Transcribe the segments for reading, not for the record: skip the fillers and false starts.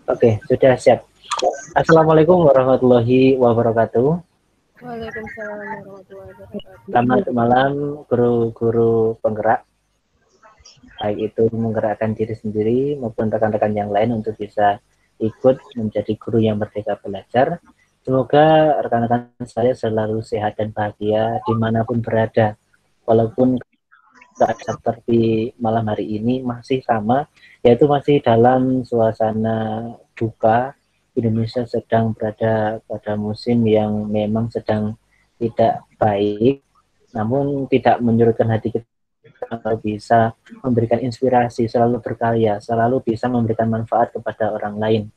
Oke, sudah siap. Assalamualaikum warahmatullahi wabarakatuh. Waalaikumsalam warahmatullahi wabarakatuh. Selamat malam guru-guru penggerak, baik itu menggerakkan diri sendiri maupun rekan-rekan yang lain untuk bisa ikut menjadi guru yang merdeka belajar. Semoga rekan-rekan saya selalu sehat dan bahagia dimanapun berada, walaupun seperti malam hari ini masih sama, yaitu masih dalam suasana duka. Indonesia sedang berada pada musim yang memang sedang tidak baik, namun tidak menyurutkan hati kita kalau bisa memberikan inspirasi, selalu berkarya, selalu bisa memberikan manfaat kepada orang lain.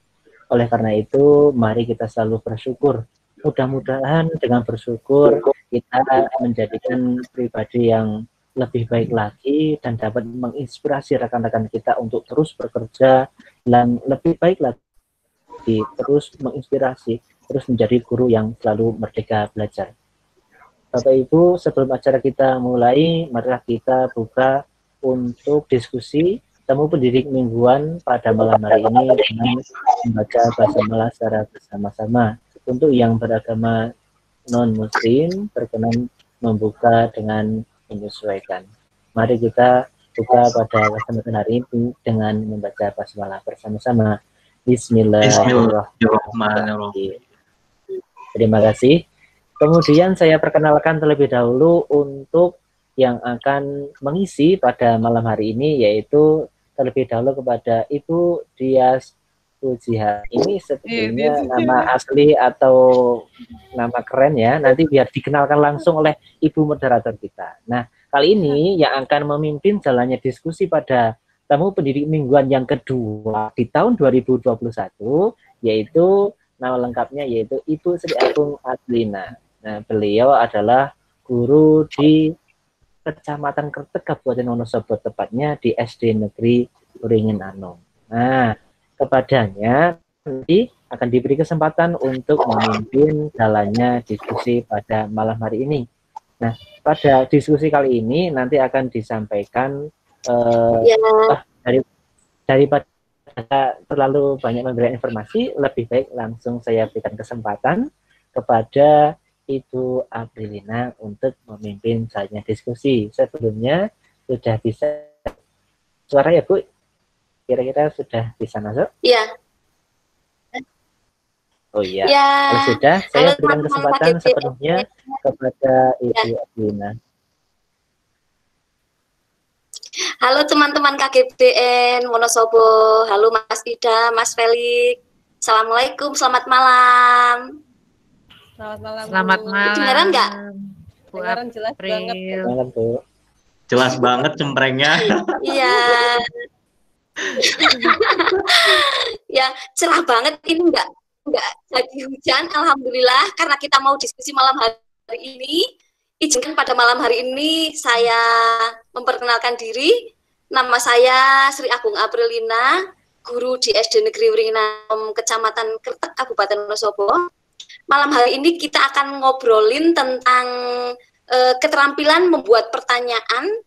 Oleh karena itu, mari kita selalu bersyukur. Mudah-mudahan dengan bersyukur kita menjadikan pribadi yang lebih baik lagi dan dapat menginspirasi rekan-rekan kita untuk terus bekerja dan lebih baik lagi, terus menginspirasi, terus menjadi guru yang selalu merdeka belajar. Bapak Ibu, sebelum acara kita mulai, marilah kita buka untuk diskusi temu pendidik mingguan pada malam hari ini dengan membaca basmalah secara bersama-sama. Untuk yang beragama non-muslim berkenan membuka dengan menyesuaikan. Mari kita buka pada kesempatan hari ini dengan membaca basmalah bersama-sama. Bismillahirrahmanirrahim. Terima kasih. Kemudian saya perkenalkan terlebih dahulu untuk yang akan mengisi pada malam hari ini, yaitu terlebih dahulu kepada Ibu Dias Pujiha. Ini sepertinya nama asli atau nama keren ya, nanti biar dikenalkan langsung oleh Ibu moderator kita. Nah, kali ini yang akan memimpin jalannya diskusi pada tamu pendidik mingguan yang kedua di tahun 2021, yaitu nama lengkapnya yaitu Ibu Sri Agung Adlina. Nah, beliau adalah guru di Kecamatan Kretek, Kabupaten Wonosobo, tepatnya di SD Negeri Uringin Anom. Nah, kepadanya nanti akan diberi kesempatan untuk memimpin jalannya diskusi pada malam hari ini. Nah, pada diskusi kali ini nanti akan disampaikan daripada terlalu banyak memberikan informasi, lebih baik langsung saya berikan kesempatan kepada Ibu Aprilina untuk memimpin jalannya diskusi. Sebelumnya sudah bisa suara ya Bu? Kira-kira sudah bisa masuk? Iya. Oh iya. Ya. Kalau sudah, saya berikan kesempatan sepenuhnya kepada Ibu Aprilina. Halo teman-teman KGBN Wonosobo, halo Mas Ida, Mas Felix. Assalamualaikum, selamat malam. Selamat malam. Selamat malam. Kedengaran nggak? Kedengaran jelas banget. Jelas banget cemprengnya. Iya. Ya, cerah banget ini nggak jadi hujan, alhamdulillah, karena kita mau diskusi malam hari ini. Izinkan pada malam hari ini saya memperkenalkan diri. Nama saya Sri Agung Aprilina, guru di SD Negeri Uringin Anom, Kecamatan Kretek, Kabupaten Wonosobo. Malam hari ini kita akan ngobrolin tentang keterampilan membuat pertanyaan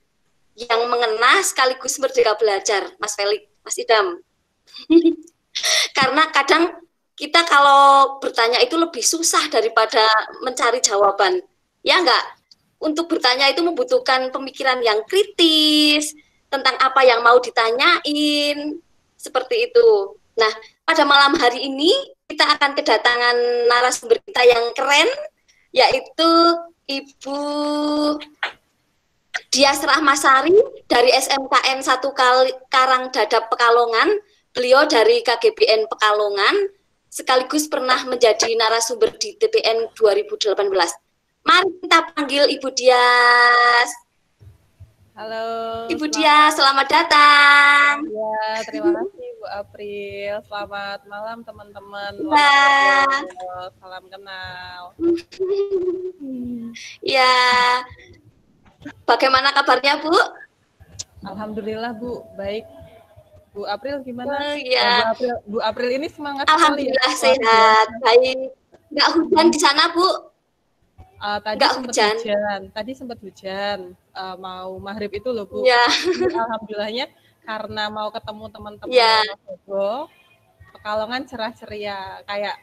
yang mengena sekaligus merdeka belajar, Mas Felix, Mas Idam. Karena kadang kita kalau bertanya itu lebih susah daripada mencari jawaban. Ya enggak? Untuk bertanya itu membutuhkan pemikiran yang kritis tentang apa yang mau ditanyain, seperti itu. Nah, pada malam hari ini kita akan kedatangan narasumber kita yang keren, yaitu Ibu Dias Rahmasari dari SMKN 1 Karangdadap Pekalongan. Beliau dari KGBN Pekalongan, sekaligus pernah menjadi narasumber di TPN 2018. Mari kita panggil Ibu Dias. Halo. Ibu Dias, selamat datang. Ya, terima kasih Bu April. Selamat malam teman-teman. Ya. Salam kenal. Ya. Bagaimana kabarnya Bu? Alhamdulillah Bu, baik. Bu April gimana? Ya. Bu April ini semangat. Alhamdulillah sekali, ya. Sehat, baik. Nggak hujan di sana Bu? Tadi sempat hujan. Tadi sempat hujan. Mau maghrib itu loh Bu. Ya. Alhamdulillahnya karena mau ketemu teman-teman Wonosobo, Pekalongan cerah ceria, kayak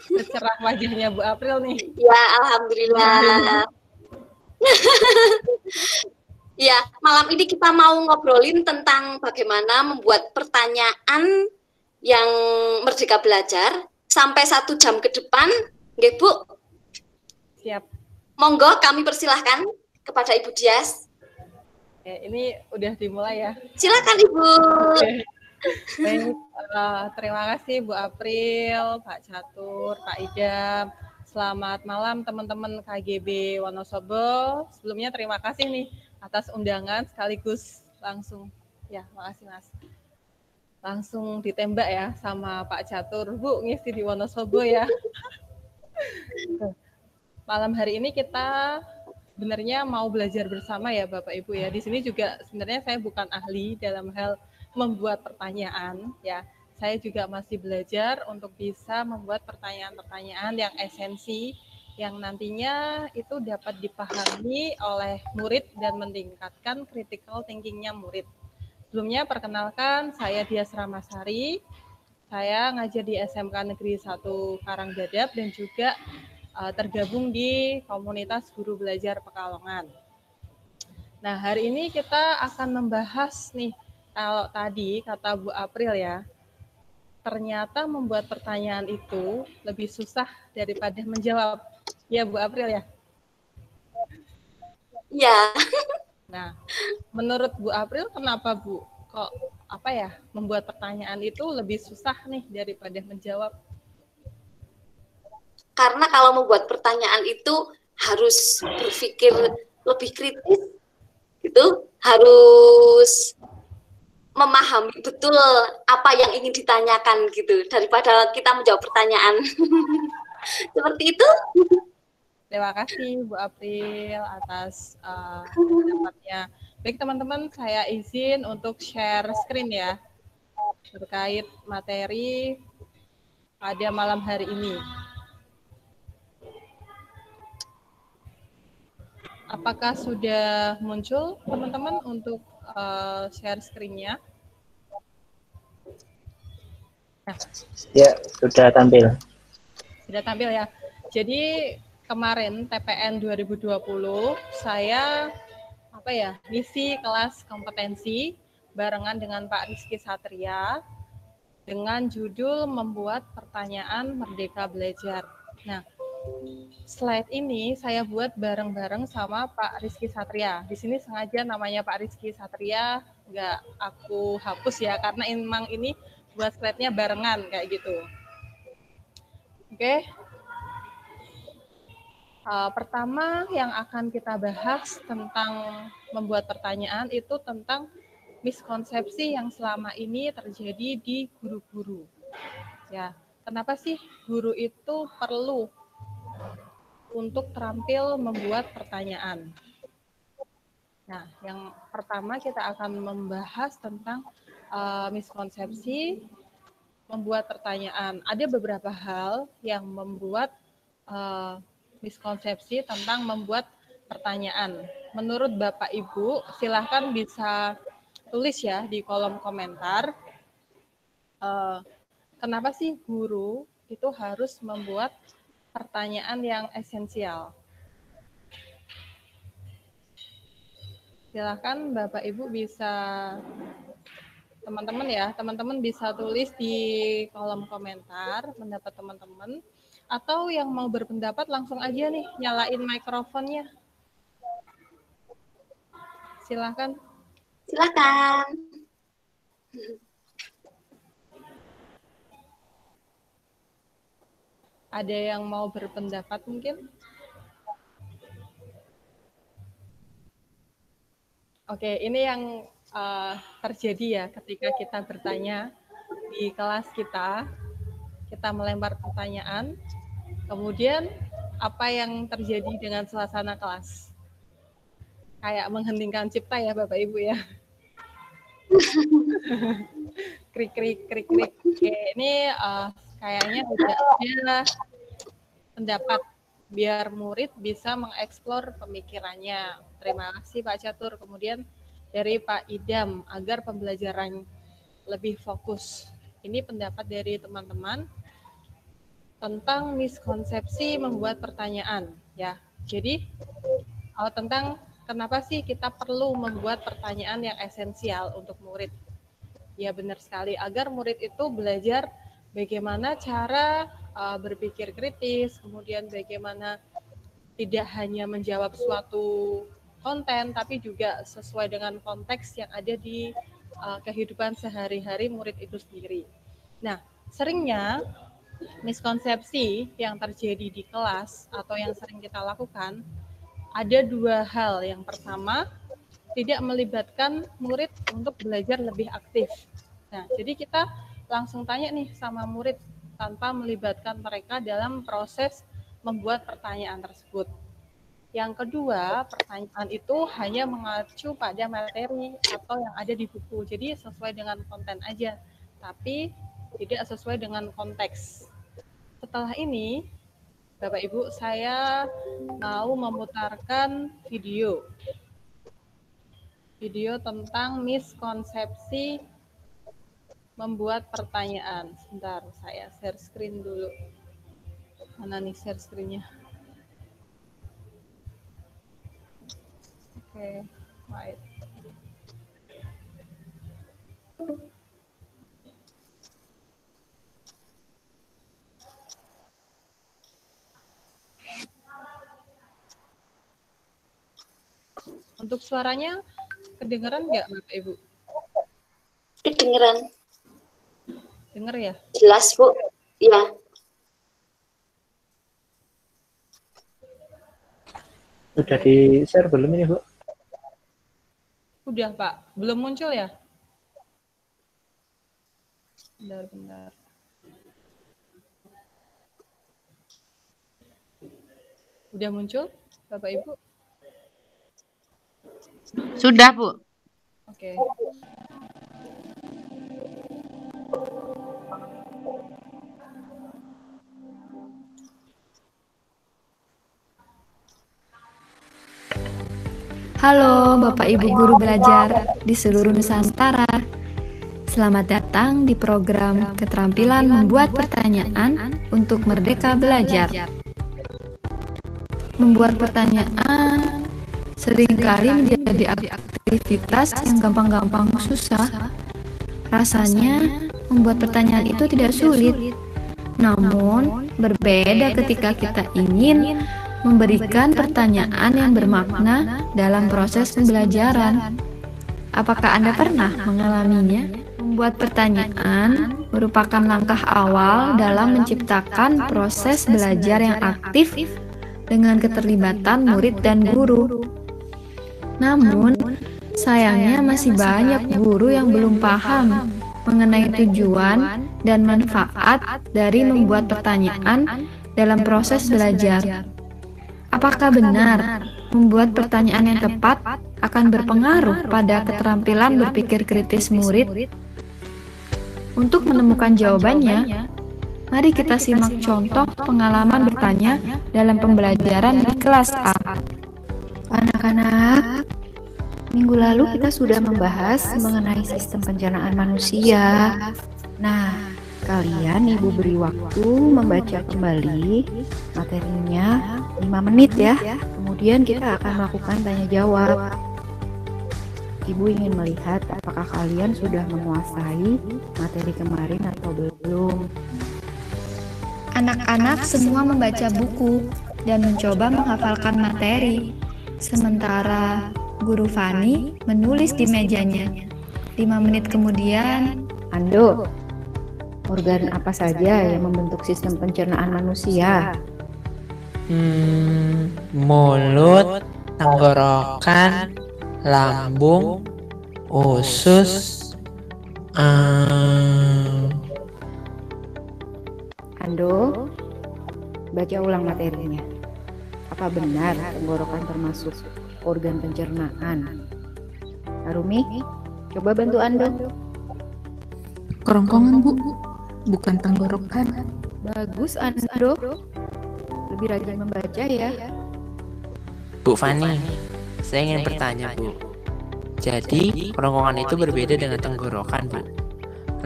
secerah wajahnya Bu April nih. Ya, alhamdulillah. Ya, malam ini kita mau ngobrolin tentang bagaimana membuat pertanyaan yang Merdeka Belajar sampai 1 jam ke depan, nggih Bu? Siap. Monggo kami persilahkan kepada Ibu Dias. Ini udah dimulai ya. Silakan Ibu. Baik, terima kasih Bu April, Pak Catur, Pak Idam. Selamat malam teman-teman KGB Wonosobo. Sebelumnya terima kasih nih atas undangan sekaligus langsung. Ya, makasih Mas. Langsung ditembak ya sama Pak Catur. Bu, ngisi di Wonosobo ya. Malam hari ini kita sebenarnya mau belajar bersama ya Bapak Ibu ya. Di sini juga sebenarnya saya bukan ahli dalam hal membuat pertanyaan ya. Saya juga masih belajar untuk bisa membuat pertanyaan-pertanyaan yang esensi yang nantinya itu dapat dipahami oleh murid dan meningkatkan critical thinking-nya murid. Sebelumnya perkenalkan, saya Dias Ramasari. Saya ngajar di SMK Negeri 1 Karangdadap dan juga tergabung di komunitas guru belajar Pekalongan. Nah, hari ini kita akan membahas nih, kalau tadi kata Bu April ya, ternyata membuat pertanyaan itu lebih susah daripada menjawab. Ya Bu April ya? Ya. Nah, menurut Bu April kenapa Bu? Kok membuat pertanyaan itu lebih susah nih daripada menjawab? Karena kalau membuat pertanyaan itu harus berpikir lebih kritis, gitu, harus memahami betul apa yang ingin ditanyakan gitu daripada kita menjawab pertanyaan. Seperti itu. Terima kasih Bu April atas pendapatnya. Baik teman-teman, saya izin untuk share screen ya terkait materi pada malam hari ini. Apakah sudah muncul teman-teman untuk share screen-nya? Nah. Ya, sudah tampil. Sudah tampil ya. Jadi kemarin TPN 2020 saya ngisi kelas kompetensi barengan dengan Pak Rizky Satria dengan judul membuat pertanyaan Merdeka Belajar. Nah, slide ini saya buat bareng-bareng sama Pak Rizky Satria. Di sini sengaja namanya Pak Rizky Satria nggak aku hapus ya, karena emang ini buat slide-nya barengan kayak gitu. Oke. Pertama yang akan kita bahas tentang membuat pertanyaan itu tentang miskonsepsi yang selama ini terjadi di guru-guru. Ya, kenapa sih guru itu perlu untuk terampil membuat pertanyaan? Nah, yang pertama kita akan membahas tentang miskonsepsi membuat pertanyaan. Ada beberapa hal yang membuat miskonsepsi tentang membuat pertanyaan. Menurut Bapak Ibu, silahkan bisa tulis ya di kolom komentar. Kenapa sih guru itu harus membuat pertanyaan yang esensial? Silahkan Bapak Ibu bisa, teman-teman bisa tulis di kolom komentar pendapat teman-teman. Atau yang mau berpendapat langsung aja nih nyalain mikrofonnya. Silakan. Silakan. Ada yang mau berpendapat mungkin? Oke, ini yang terjadi ya ketika kita bertanya di kelas kita melempar pertanyaan. Kemudian apa yang terjadi dengan suasana kelas? Kayak mengheningkan cipta ya Bapak Ibu ya. Krik. Oke, ini kayaknya udah ada pendapat biar murid bisa mengeksplor pemikirannya. Terima kasih Pak Catur. Kemudian dari Pak Idam, agar pembelajaran lebih fokus. Ini pendapat dari teman-teman tentang miskonsepsi membuat pertanyaan, ya. Jadi tentang kenapa sih kita perlu membuat pertanyaan yang esensial untuk murid. Ya benar sekali, agar murid itu belajar bagaimana cara berpikir kritis, kemudian bagaimana tidak hanya menjawab suatu konten, tapi juga sesuai dengan konteks yang ada di kehidupan sehari-hari murid itu sendiri. Nah, seringnya miskonsepsi yang terjadi di kelas atau yang sering kita lakukan ada dua hal. Yang pertama, tidak melibatkan murid untuk belajar lebih aktif. Nah, jadi kita langsung tanya nih sama murid tanpa melibatkan mereka dalam proses membuat pertanyaan tersebut. Yang kedua, pertanyaan itu hanya mengacu pada materi atau yang ada di buku. Jadi sesuai dengan konten aja, tapi tidak sesuai dengan konteks. Setelah ini, Bapak Ibu, saya mau memutarkan video tentang miskonsepsi membuat pertanyaan. Sebentar, saya share screen dulu. Mana nih share screen-nya? Oke, baik. Untuk suaranya kedengeran nggak, Bapak Ibu? Kedengeran. Dengar ya? Jelas, Bu. Ya. Udah di-share belum ini, Bu? Udah, Pak. Belum muncul ya? Bentar. Udah muncul, Bapak Ibu? Sudah, Bu. Oke. Halo Bapak Ibu Guru Belajar di seluruh Nusantara. Selamat datang di program Keterampilan Membuat Pertanyaan untuk Merdeka Belajar. Membuat pertanyaan seringkali menjadi aktivitas yang gampang-gampang susah. Rasanya membuat pertanyaan itu tidak sulit. Namun, berbeda ketika kita ingin memberikan pertanyaan yang bermakna dalam proses pembelajaran. Apakah Anda pernah mengalaminya? Membuat pertanyaan merupakan langkah awal dalam menciptakan proses belajar yang aktif dengan keterlibatan murid dan guru. Namun, sayangnya masih banyak guru yang belum paham mengenai tujuan dan manfaat dari membuat pertanyaan dalam proses belajar. Apakah benar membuat pertanyaan yang tepat akan berpengaruh pada keterampilan berpikir kritis murid? Untuk menemukan jawabannya, mari kita simak contoh pengalaman bertanya dalam pembelajaran di kelas A. Anak-anak, minggu lalu kita sudah membahas mengenai sistem pencernaan manusia. Nah, kalian Ibu beri waktu membaca kembali materinya 5 menit ya. Kemudian kita akan melakukan tanya jawab. Ibu ingin melihat apakah kalian sudah menguasai materi kemarin atau belum. Anak-anak semua membaca buku dan mencoba menghafalkan materi. Sementara Guru Fani menulis di mejanya. 5 menit kemudian, Ando, organ apa saja yang membentuk sistem pencernaan manusia? Mulut, tenggorokan, lambung, usus. Ando, baca ulang materinya. Apa benar tenggorokan termasuk organ pencernaan? Arumi, coba bantu Ando. Kerongkongan, Bu. Bukan tenggorokan. Bagus, Ando. lebih rajin membaca ya. Bu Fani, saya ingin bertanya, Bu. Jadi, kerongkongan itu berbeda dengan tenggorokan, Bu.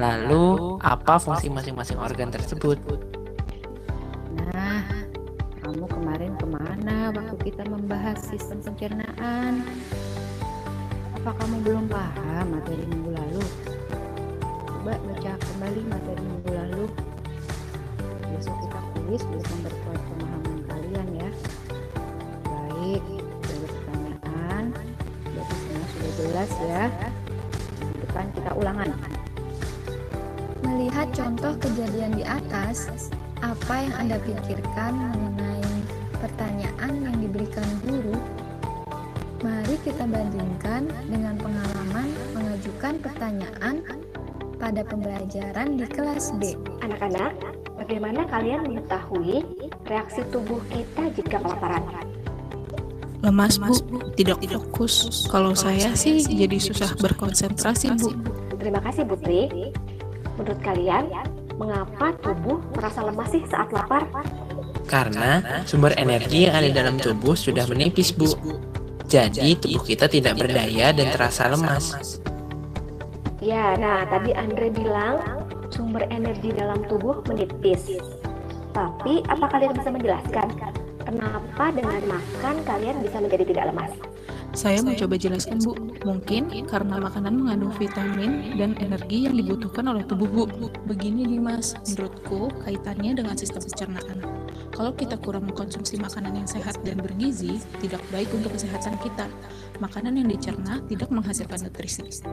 Lalu, apa fungsi masing-masing organ tersebut? Nah, kamu kemarin kemana waktu kita membahas sistem pencernaan? Apa kamu belum paham materi minggu lalu? Coba baca kembali materi minggu lalu. Besok kita kuis untuk memperkuat pemahaman kalian ya. Baik, ada pertanyaan. Berarti semua sudah jelas ya. Di depan kita ulangan. Melihat contoh kejadian di atas, apa yang Anda pikirkan mengenai pertanyaan yang diberikan guru? Mari kita bandingkan dengan pengalaman mengajukan pertanyaan pada pembelajaran di kelas B. Anak-anak, bagaimana kalian mengetahui reaksi tubuh kita jika kelaparan? Lemas, Bu. Tidak fokus. Kalau saya sih jadi susah berkonsentrasi, Bu. Terima kasih, Putri. Menurut kalian, mengapa tubuh merasa lemas sih saat lapar? Karena sumber energi yang ada dalam tubuh sudah menipis, Bu. Jadi, tubuh kita tidak berdaya dan terasa lemas. Ya, nah tadi Andre bilang sumber energi dalam tubuh menipis. Tapi, apa kalian bisa menjelaskan kenapa dengan makan kalian bisa menjadi tidak lemas? Saya mencoba jelaskan, Bu. Mungkin karena makanan mengandung vitamin dan energi yang dibutuhkan oleh tubuh, Bu. Begini, Dimas. Menurutku, kaitannya dengan sistem pencernaan. Kalau kita kurang mengkonsumsi makanan yang sehat dan bergizi, tidak baik untuk kesehatan kita. Makanan yang dicerna tidak menghasilkan nutrisi.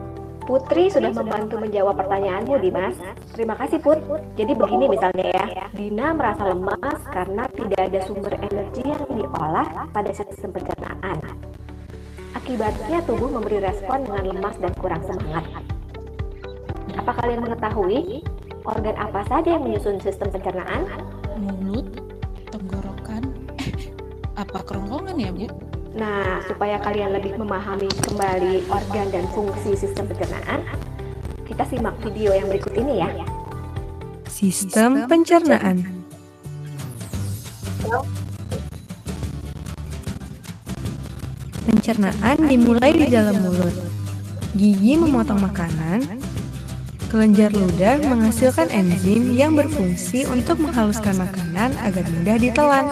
Putri sudah membantu menjawab pertanyaanmu, Dimas. Terima kasih, Put. Jadi begini misalnya ya, Dina merasa lemas karena tidak ada sumber energi yang diolah pada sistem pencernaan. Akibatnya tubuh memberi respon dengan lemas dan kurang semangat. Apa kalian mengetahui organ apa saja yang menyusun sistem pencernaan? Mulut, tenggorokan, apa kerongkongan ya, Bu? Nah, supaya kalian lebih memahami kembali organ dan fungsi sistem pencernaan, kita simak video yang berikut ini ya. Sistem pencernaan. Pencernaan dimulai di dalam mulut. Gigi memotong makanan. Kelenjar ludah menghasilkan enzim yang berfungsi untuk menghaluskan makanan agar mudah ditelan.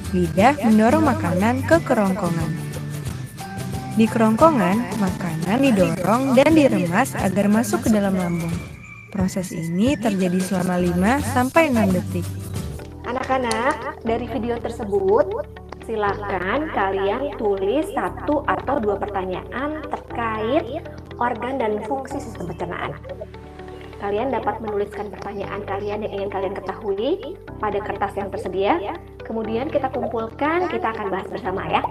Lidah mendorong makanan ke kerongkongan. Di kerongkongan, makanan didorong dan diremas agar masuk ke dalam lambung. Proses ini terjadi selama 5-6 detik. Anak-anak, dari video tersebut, silakan kalian tulis 1 atau 2 pertanyaan terkait organ dan fungsi sistem pencernaan. Kalian dapat menuliskan pertanyaan kalian yang ingin kalian ketahui pada kertas yang tersedia. Kemudian kita kumpulkan, kita akan bahas bersama ya.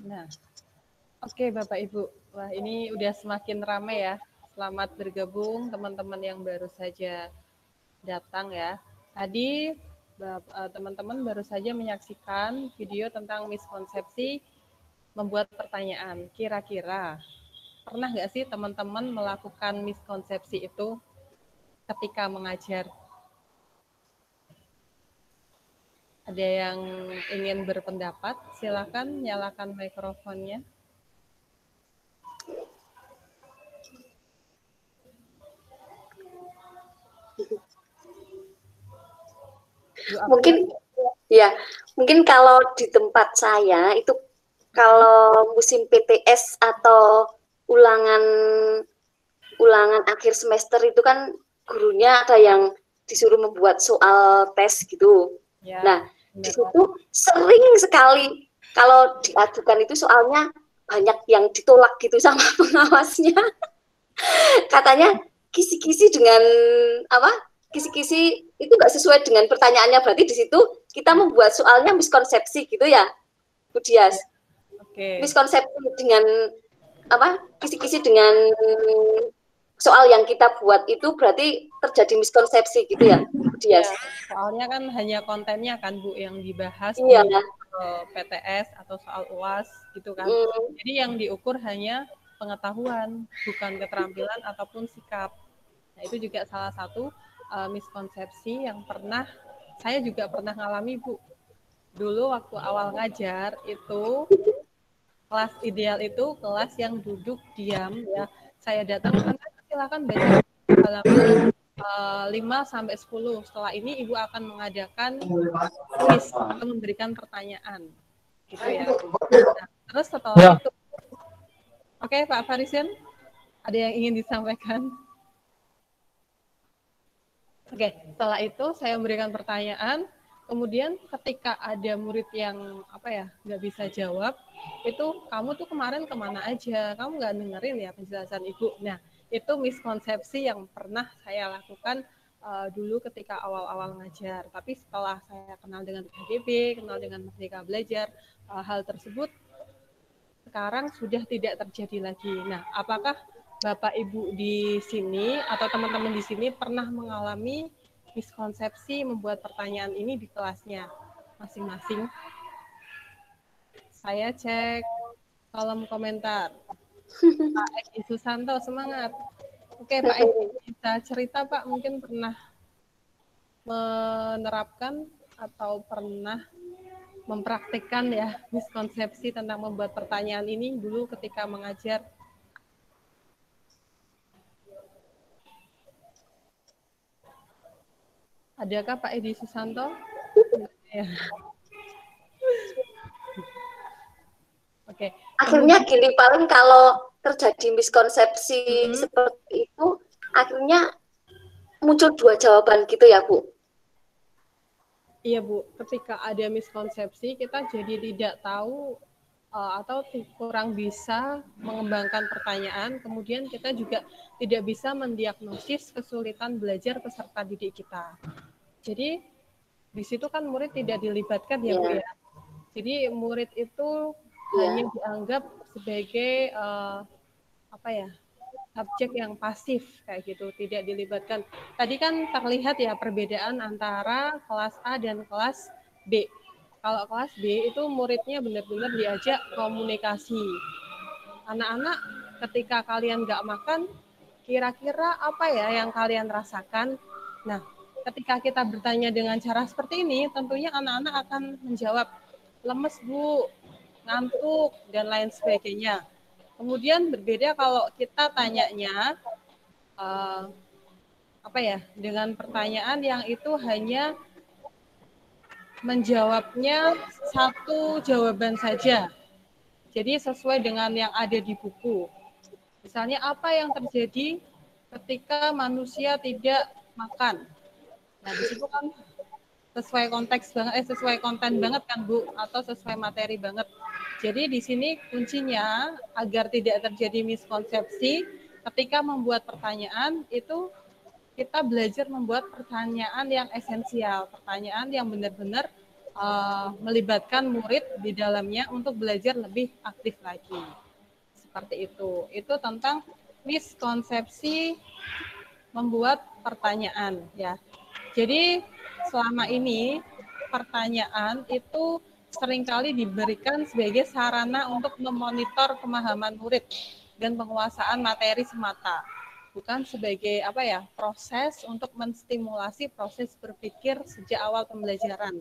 Nah, oke Bapak Ibu. Wah, ini udah semakin ramai ya. Selamat bergabung teman-teman yang baru saja datang ya. Tadi teman-teman baru saja menyaksikan video tentang miskonsepsi membuat pertanyaan. Kira-kira pernah nggak sih teman-teman melakukan miskonsepsi itu ketika mengajar? Ada yang ingin berpendapat? Silakan nyalakan mikrofonnya. Mungkin kalau di tempat saya itu kalau musim PTS atau ulangan akhir semester itu kan gurunya ada yang disuruh membuat soal tes gitu. Ya, nah, di situ sering sekali kalau diajukan itu soalnya banyak yang ditolak gitu sama pengawasnya. Katanya kisi-kisi dengan kisi-kisi itu nggak sesuai dengan pertanyaannya, berarti di situ kita membuat soalnya miskonsepsi gitu ya, Bu Dias. Okay. Miskonsepsi dengan kisi-kisi dengan soal yang kita buat itu berarti terjadi miskonsepsi gitu ya, Bu Dias. Ya, soalnya kan hanya kontennya kan Bu yang dibahas iya. PTS atau soal UAS gitu kan. Jadi yang diukur hanya pengetahuan, bukan keterampilan ataupun sikap. Nah, itu juga salah satu miskonsepsi yang saya juga pernah ngalami, Bu. Dulu waktu awal ngajar itu kelas ideal itu kelas yang duduk diam ya. Saya datang silakan baca halaman 5-10. Setelah ini Ibu akan mengadakan kuis atau memberikan pertanyaan. Gitu ya. Nah, terus setelah itu oke, Pak Farisin, ada yang ingin disampaikan? Oke, setelah itu saya memberikan pertanyaan. Kemudian ketika ada murid yang nggak bisa jawab, itu kamu tuh kemarin kemana aja? Kamu nggak dengerin ya penjelasan Ibu? Nah, itu miskonsepsi yang pernah saya lakukan dulu ketika awal-awal ngajar. Tapi setelah saya kenal dengan PHDB, kenal dengan Merdeka Belajar, hal tersebut sekarang sudah tidak terjadi lagi. Nah, apakah Bapak Ibu di sini atau teman-teman di sini pernah mengalami miskonsepsi membuat pertanyaan ini di kelasnya masing-masing? Saya cek kolom komentar. Pak Edi Susanto, semangat. Oke, Pak Edi, bisa cerita Pak, mungkin pernah menerapkan atau pernah mempraktikkan ya miskonsepsi tentang membuat pertanyaan ini dulu ketika mengajar. Adakah Pak Edi Susanto? Ya. Oke. Akhirnya gini, paling kalau terjadi miskonsepsi seperti itu, akhirnya muncul dua jawaban gitu ya, Bu? Iya, Bu. Ketika ada miskonsepsi, kita jadi tidak tahu atau kurang bisa mengembangkan pertanyaan, kemudian kita juga tidak bisa mendiagnosis kesulitan belajar peserta didik kita. Jadi di situ kan murid tidak dilibatkan ya, Bu ya. Jadi murid itu hanya dianggap sebagai subjek yang pasif kayak gitu, tidak dilibatkan. Tadi kan terlihat ya perbedaan antara kelas A dan kelas B. Kalau kelas B itu muridnya benar-benar diajak komunikasi. Anak-anak, ketika kalian nggak makan, kira-kira apa ya yang kalian rasakan? Nah, ketika kita bertanya dengan cara seperti ini, tentunya anak-anak akan menjawab, lemes Bu, ngantuk, dan lain sebagainya. Kemudian berbeda kalau kita tanyanya, dengan pertanyaan yang itu hanya menjawabnya satu jawaban saja. Jadi sesuai dengan yang ada di buku. Misalnya apa yang terjadi ketika manusia tidak makan. Nah, di situ kan sesuai konteks banget, sesuai konten banget kan Bu, atau sesuai materi banget. Jadi di sini kuncinya agar tidak terjadi miskonsepsi ketika membuat pertanyaan itu kita belajar membuat pertanyaan yang esensial, pertanyaan yang benar-benar melibatkan murid di dalamnya untuk belajar lebih aktif lagi. Seperti itu. Itu tentang miskonsepsi membuat pertanyaan ya. Jadi selama ini pertanyaan itu seringkali diberikan sebagai sarana untuk memonitor pemahaman murid dan penguasaan materi semata. Bukan sebagai proses untuk menstimulasi proses berpikir sejak awal pembelajaran.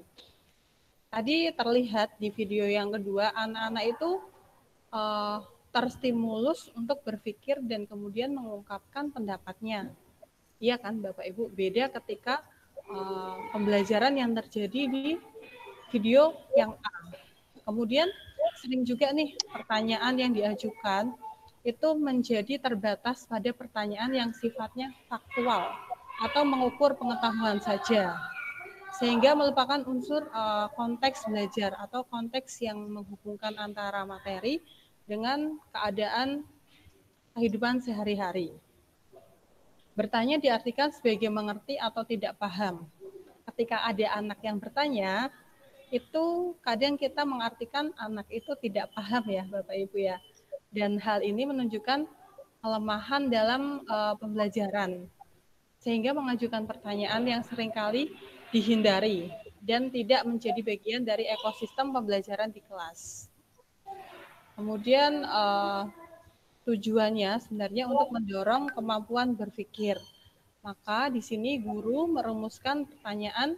Tadi terlihat di video yang kedua, anak-anak itu terstimulus untuk berpikir dan kemudian mengungkapkan pendapatnya. Iya kan Bapak Ibu, beda ketika pembelajaran yang terjadi di video yang A. Kemudian sering juga nih pertanyaan yang diajukan itu menjadi terbatas pada pertanyaan yang sifatnya faktual atau mengukur pengetahuan saja, sehingga melupakan unsur konteks belajar atau konteks yang menghubungkan antara materi dengan keadaan kehidupan sehari-hari. Bertanya diartikan sebagai mengerti atau tidak paham. Ketika ada anak yang bertanya, itu kadang kita mengartikan anak itu tidak paham ya Bapak Ibu ya. Dan hal ini menunjukkan kelemahan dalam pembelajaran, sehingga mengajukan pertanyaan yang seringkali dihindari dan tidak menjadi bagian dari ekosistem pembelajaran di kelas. Kemudian tujuannya sebenarnya untuk mendorong kemampuan berpikir. Maka di sini guru merumuskan pertanyaan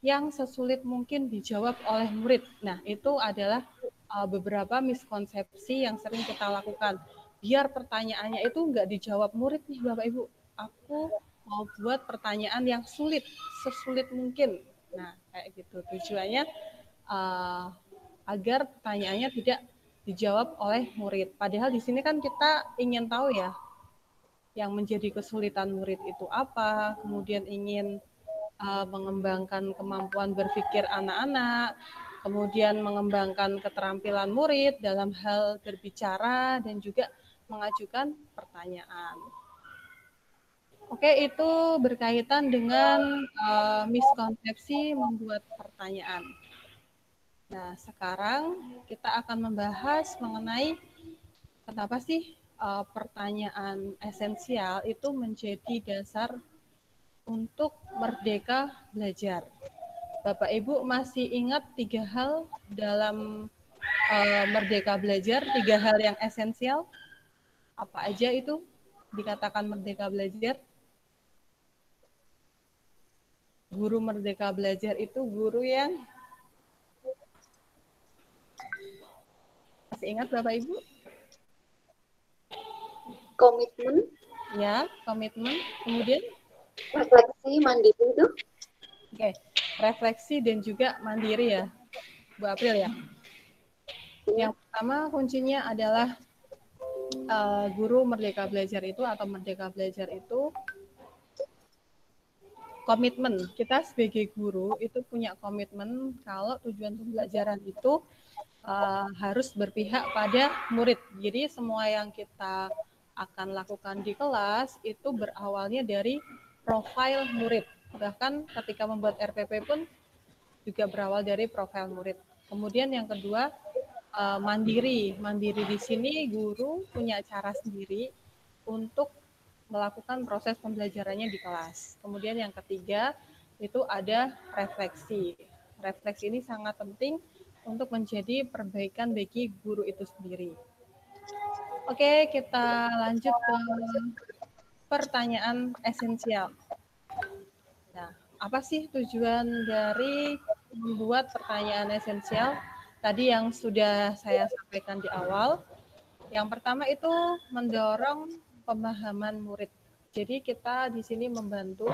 yang sesulit mungkin dijawab oleh murid. Nah, itu adalah beberapa miskonsepsi yang sering kita lakukan. Biar pertanyaannya itu nggak dijawab murid nih Bapak Ibu. Aku mau buat pertanyaan yang sulit, sesulit mungkin. Nah, kayak gitu. Tujuannya agar pertanyaannya tidak dijawab oleh murid. Padahal di sini kan kita ingin tahu ya, yang menjadi kesulitan murid itu apa, kemudian ingin mengembangkan kemampuan berpikir anak-anak, kemudian mengembangkan keterampilan murid dalam hal berbicara dan juga mengajukan pertanyaan. Oke, itu berkaitan dengan miskonsepsi membuat pertanyaan. Nah, sekarang kita akan membahas mengenai kenapa sih pertanyaan esensial itu menjadi dasar untuk merdeka belajar. Bapak Ibu masih ingat 3 hal dalam merdeka belajar, 3 hal yang esensial? Apa aja itu dikatakan merdeka belajar? Guru merdeka belajar itu guru yang masih ingat Bapak Ibu? Komitmen. Ya, komitmen. Kemudian? Refleksi, mandiri itu. Oke, refleksi dan juga mandiri ya, Bu April ya. Yang pertama kuncinya adalah guru merdeka belajar itu atau merdeka belajar itu komitmen. Kita sebagai guru itu punya komitmen kalau tujuan pembelajaran itu harus berpihak pada murid. Jadi semua yang kita akan lakukan di kelas itu berawalnya dari profil murid. Bahkan ketika membuat RPP pun juga berawal dari profil murid. Kemudian yang kedua, mandiri. Mandiri di sini guru punya cara sendiri untuk melakukan proses pembelajarannya di kelas. Kemudian yang ketiga, itu ada refleksi. Refleksi ini sangat penting untuk menjadi perbaikan bagi guru itu sendiri. Oke, kita lanjut ke pertanyaan esensial. Nah, apa sih tujuan dari membuat pertanyaan esensial? Tadi yang sudah saya sampaikan di awal. Yang pertama itu mendorong pemahaman murid. Jadi kita di sini membantu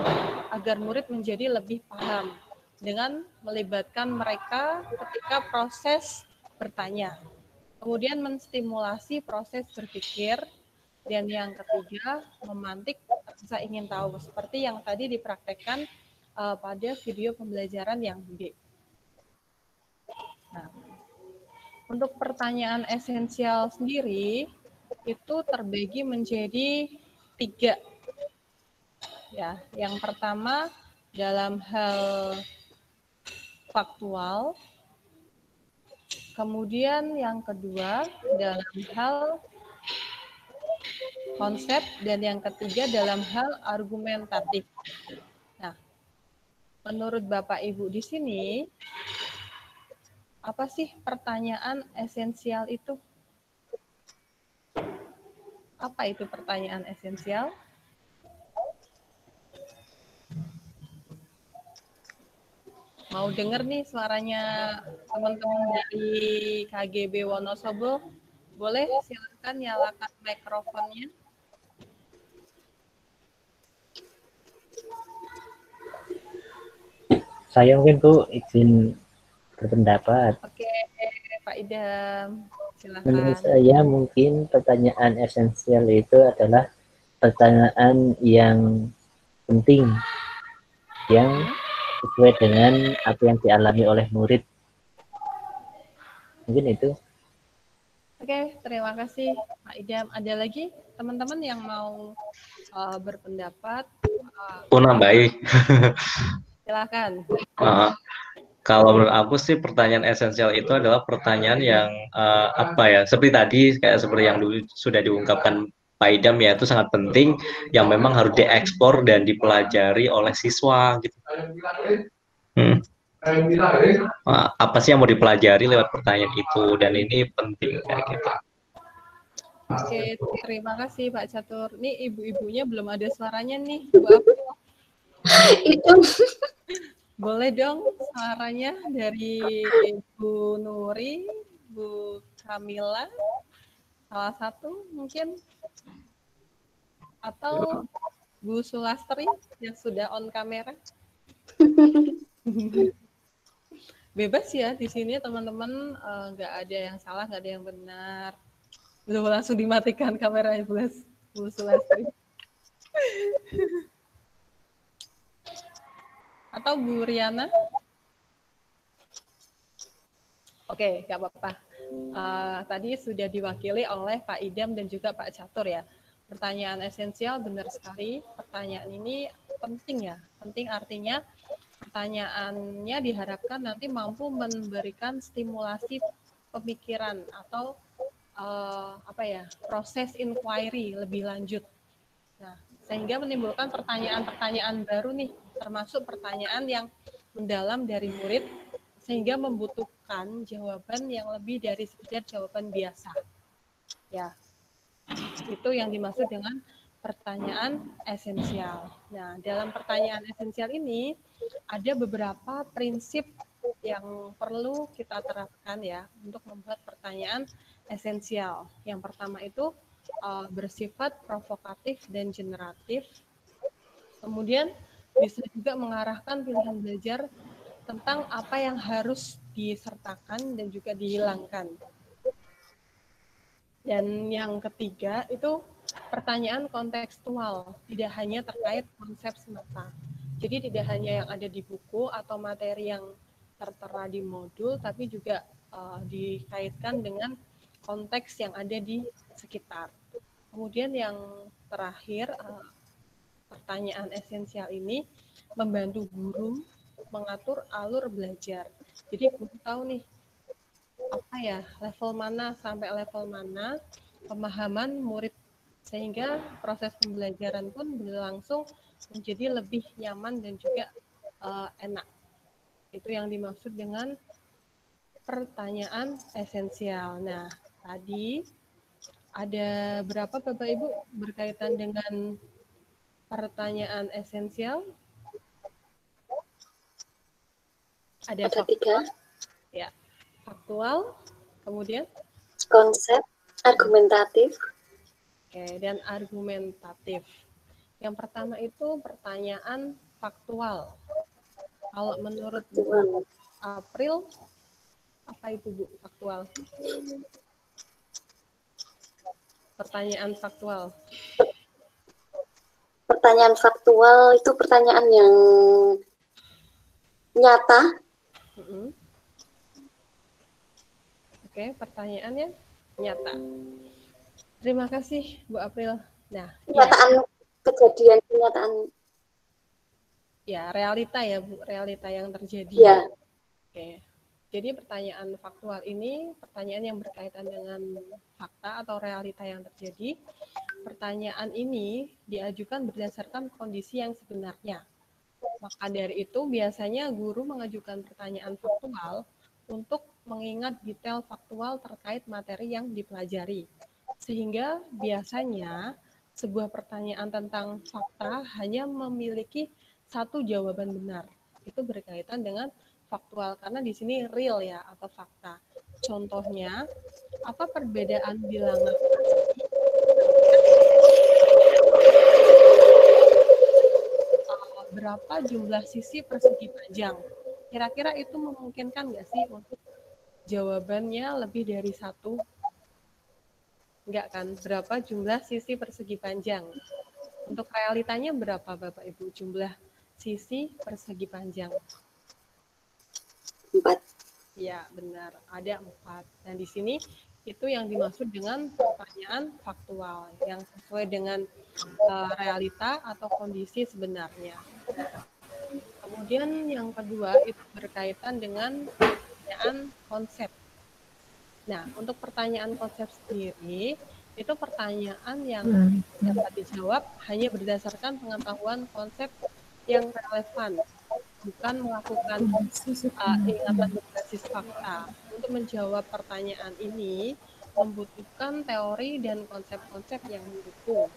agar murid menjadi lebih paham dengan melibatkan mereka ketika proses bertanya. Kemudian menstimulasi proses berpikir. Dan yang ketiga, memantik rasa ingin tahu, seperti yang tadi dipraktekkan pada video pembelajaran yang B. Nah, untuk pertanyaan esensial sendiri, itu terbagi menjadi 3. Ya, yang pertama dalam hal faktual, kemudian yang kedua dalam hal konsep, dan yang ketiga dalam hal argumentatif. Nah, menurut Bapak Ibu di sini, apa sih pertanyaan esensial itu? Apa itu pertanyaan esensial? Mau dengar nih suaranya teman-teman dari KGB Wonosobo? Boleh silakan nyalakan mikrofonnya. Saya mungkin Bu izin berpendapat. Oke, Pak Idam, silakan. Menurut saya mungkin pertanyaan esensial itu adalah pertanyaan yang penting, yang sesuai dengan apa yang dialami oleh murid. Mungkin itu. Oke, terima kasih Pak Idam. Ada lagi teman-teman yang mau berpendapat? Nambahin. Silakan. Kalau menurut aku sih pertanyaan esensial itu adalah pertanyaan yang seperti tadi, kayak seperti yang dulu sudah diungkapkan Pak Idam ya, itu sangat penting, yang memang harus diekspor dan dipelajari oleh siswa gitu. Apa sih yang mau dipelajari lewat pertanyaan itu, dan ini penting kayak gitu. Oke, terima kasih Pak Catur. Nih ibu-ibunya belum ada suaranya nih, Bu April. Itu Boleh dong suaranya dari Bu Nuri, Bu Kamila, salah satu mungkin, atau Bu Sulastri yang sudah on kamera. Bebas ya di sini teman-teman, nggak ada yang salah, nggak ada yang benar. Udah langsung dimatikan kameranya Bu Sulastri. Atau Bu Riana? Oke, nggak apa-apa. Tadi sudah diwakili oleh Pak Idam dan juga Pak Catur ya. Pertanyaan esensial benar sekali. Pertanyaan ini penting ya. Penting artinya pertanyaannya diharapkan nanti mampu memberikan stimulasi pemikiran atau proses inquiry lebih lanjut. Nah, sehingga menimbulkan pertanyaan-pertanyaan baru nih, termasuk pertanyaan yang mendalam dari murid, sehingga membutuhkan jawaban yang lebih dari sekedar jawaban biasa. Ya, itu yang dimaksud dengan pertanyaan esensial. Nah, dalam pertanyaan esensial ini ada beberapa prinsip yang perlu kita terapkan ya untuk membuat pertanyaan esensial. Yang pertama itu bersifat provokatif dan generatif. Kemudian bisa juga mengarahkan pilihan belajar tentang apa yang harus disertakan dan juga dihilangkan. Dan yang ketiga itu pertanyaan kontekstual, tidak hanya terkait konsep semata. Jadi tidak hanya yang ada di buku atau materi yang tertera di modul, tapi juga dikaitkan dengan konteks yang ada di sekitar. Kemudian yang terakhir, pertanyaan esensial ini membantu guru mengatur alur belajar. Jadi guru tahu nih, apa ya, level mana sampai level mana pemahaman murid, sehingga proses pembelajaran pun berlangsung menjadi lebih nyaman dan juga enak. Itu yang dimaksud dengan pertanyaan esensial. Nah, tadi ada berapa Bapak Ibu berkaitan dengan pertanyaan esensial? Ada 3. Ya, faktual, kemudian konsep, argumentatif. Oke, dan argumentatif. Yang pertama itu pertanyaan faktual. Kalau menurut Bu April, apa itu Bu faktual? Pertanyaan faktual. Pertanyaan faktual itu pertanyaan yang nyata. Oke, pertanyaannya nyata. Terima kasih Bu April. Nah, kenyataan kejadian, kenyataan. Ya, realita ya Bu, realita yang terjadi. Ya. Oke. Jadi pertanyaan faktual ini pertanyaan yang berkaitan dengan fakta atau realita yang terjadi. Pertanyaan ini diajukan berdasarkan kondisi yang sebenarnya. Maka dari itu biasanya guru mengajukan pertanyaan faktual untuk mengingat detail faktual terkait materi yang dipelajari. Sehingga biasanya sebuah pertanyaan tentang fakta hanya memiliki satu jawaban benar. Itu berkaitan dengan faktual karena di sini real ya atau fakta. Contohnya, apa perbedaan bilangan berapa jumlah sisi persegi panjang? Kira-kira itu memungkinkan nggak sih untuk jawabannya lebih dari satu? Enggak kan? Berapa jumlah sisi persegi panjang? Untuk realitanya berapa Bapak Ibu jumlah sisi persegi panjang? 4. Ya, benar. Ada 4. Dan di sini itu yang dimaksud dengan pertanyaan faktual yang sesuai dengan realita atau kondisi sebenarnya. Kemudian yang kedua itu berkaitan dengan pertanyaan konsep. Nah, untuk pertanyaan konsep sendiri, itu pertanyaan yang dapat dijawab hanya berdasarkan pengetahuan konsep yang relevan, bukan melakukan ingatan berbasis fakta. Untuk menjawab pertanyaan ini, membutuhkan teori dan konsep-konsep yang mendukung.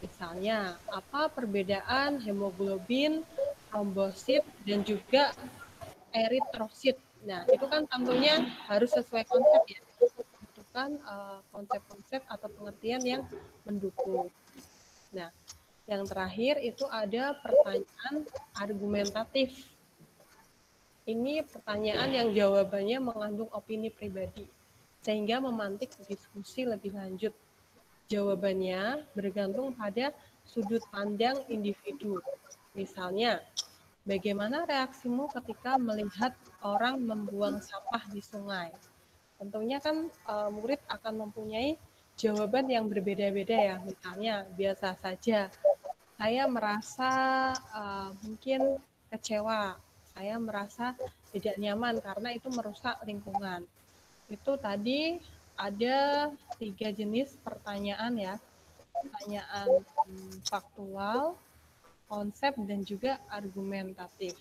Misalnya, apa perbedaan hemoglobin, trombosit, dan juga eritrosit. Nah, itu kan tentunya harus sesuai konsep ya. Membutuhkan konsep-konsep atau pengertian yang mendukung. Nah, yang terakhir itu ada pertanyaan argumentatif. Ini pertanyaan yang jawabannya mengandung opini pribadi, sehingga memantik diskusi lebih lanjut. Jawabannya bergantung pada sudut pandang individu. Misalnya, bagaimana reaksimu ketika melihat orang membuang sampah di sungai? Tentunya kan murid akan mempunyai jawaban yang berbeda-beda ya. Misalnya, biasa saja, saya merasa mungkin kecewa, saya merasa tidak nyaman karena itu merusak lingkungan. Itu tadi ada 3 jenis pertanyaan ya, pertanyaan faktual, konsep, dan juga argumentatif.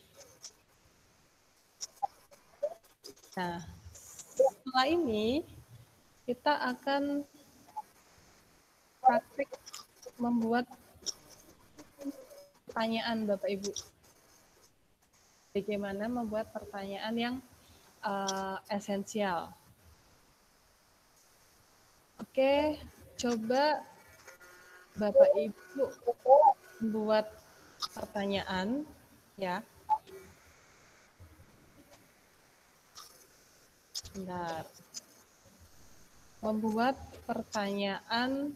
Nah, setelah ini kita akan praktik membuat pertanyaan Bapak Ibu. Bagaimana membuat pertanyaan yang esensial. Oke, coba Bapak Ibu membuat pertanyaan ya. Bentar. Membuat pertanyaan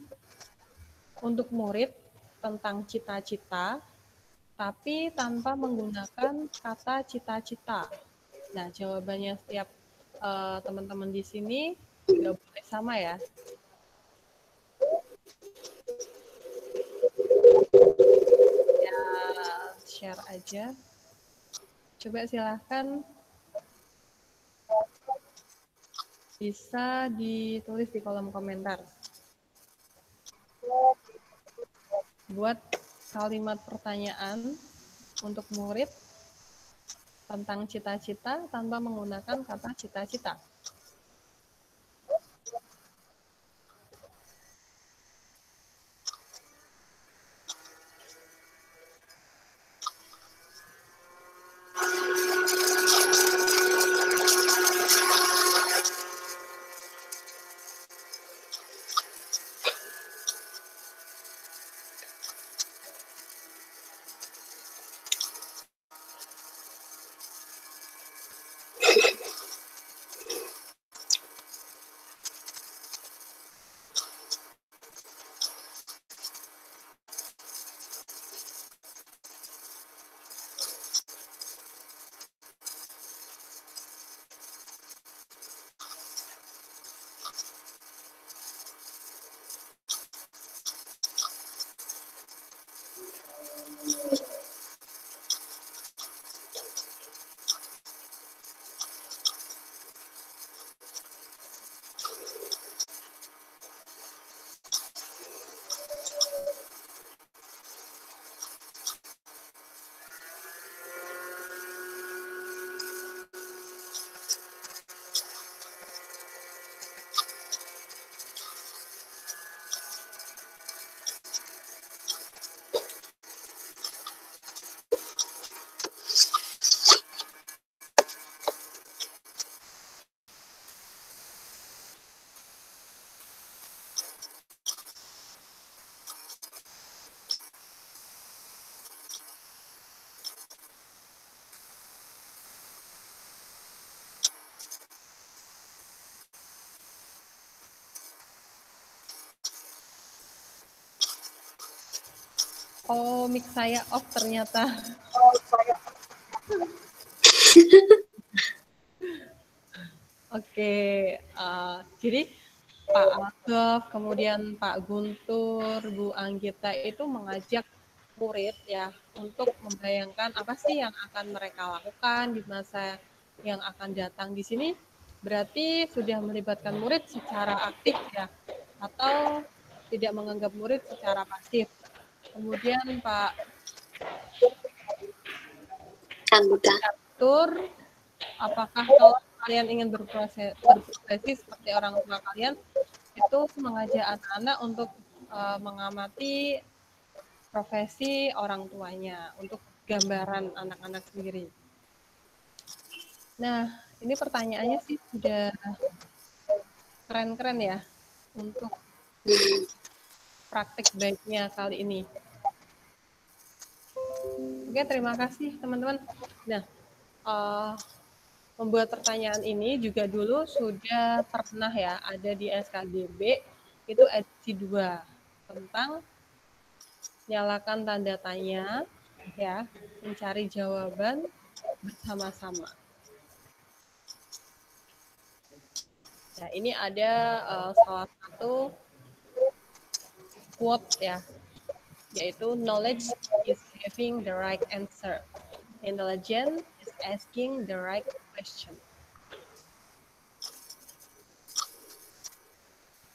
untuk murid tentang cita-cita, tapi tanpa menggunakan kata cita-cita. Nah, jawabannya setiap teman-teman di sini juga boleh sama ya. Ya, share aja. Coba silahkan bisa ditulis di kolom komentar. Buat kalimat pertanyaan untuk murid tentang cita-cita tanpa menggunakan kata cita-cita. Oh, mic saya off ternyata. Oke, jadi Pak Agaf, kemudian Pak Guntur, Bu Anggita itu mengajak murid ya untuk membayangkan apa sih yang akan mereka lakukan di masa yang akan datang. Di sini berarti sudah melibatkan murid secara aktif ya, atau tidak menganggap murid secara pasif. Kemudian Pak Guntur, apakah kalau kalian ingin berprofesi seperti orang tua kalian, itu mengajak anak-anak untuk mengamati profesi orang tuanya untuk gambaran anak-anak sendiri. Nah, ini pertanyaannya sih sudah keren-keren ya untuk praktik baiknya kali ini. Oke, terima kasih teman-teman. Nah, membuat pertanyaan ini juga dulu sudah pernah ya ada di SKDB, itu edisi 2 tentang nyalakan tanda tanya ya, mencari jawaban bersama-sama. Nah, ini ada salah satu quote ya, yaitu knowledge is having the right answer. Intelligence is asking the right question.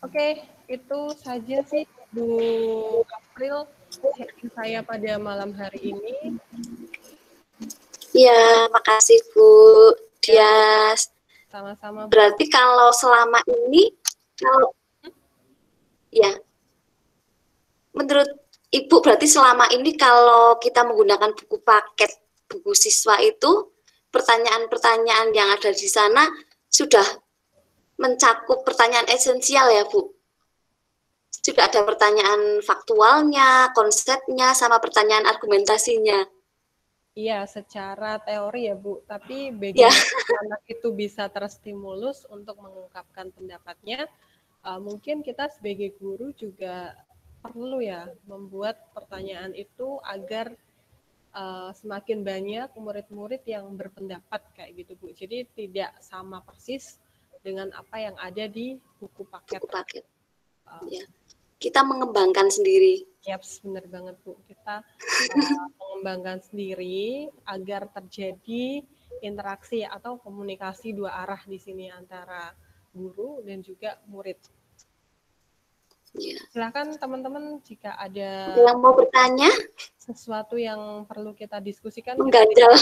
Oke, itu saja sih Bu April sharing saya pada malam hari ini. Ya, makasih Bu Dias. Sama-sama. Berarti kalau selama ini, ya, menurut Ibu berarti selama ini kalau kita menggunakan buku paket buku siswa itu, pertanyaan-pertanyaan yang ada di sana sudah mencakup pertanyaan esensial ya Bu? Sudah ada pertanyaan faktualnya, konsepnya, sama pertanyaan argumentasinya. Iya, secara teori ya Bu, tapi bagaimana anak itu bisa terstimulus untuk mengungkapkan pendapatnya, mungkin kita sebagai guru juga perlu ya membuat pertanyaan itu agar semakin banyak murid-murid yang berpendapat kayak gitu Bu. Jadi tidak sama persis dengan apa yang ada di buku paket. Ya. Kita mengembangkan sendiri. Yaps, benar banget Bu. Kita mengembangkan sendiri agar terjadi interaksi atau komunikasi dua arah di sini antara guru dan juga murid. Ya. Silakan teman-teman jika ada yang mau bertanya, sesuatu yang perlu kita diskusikan. Mengganjal,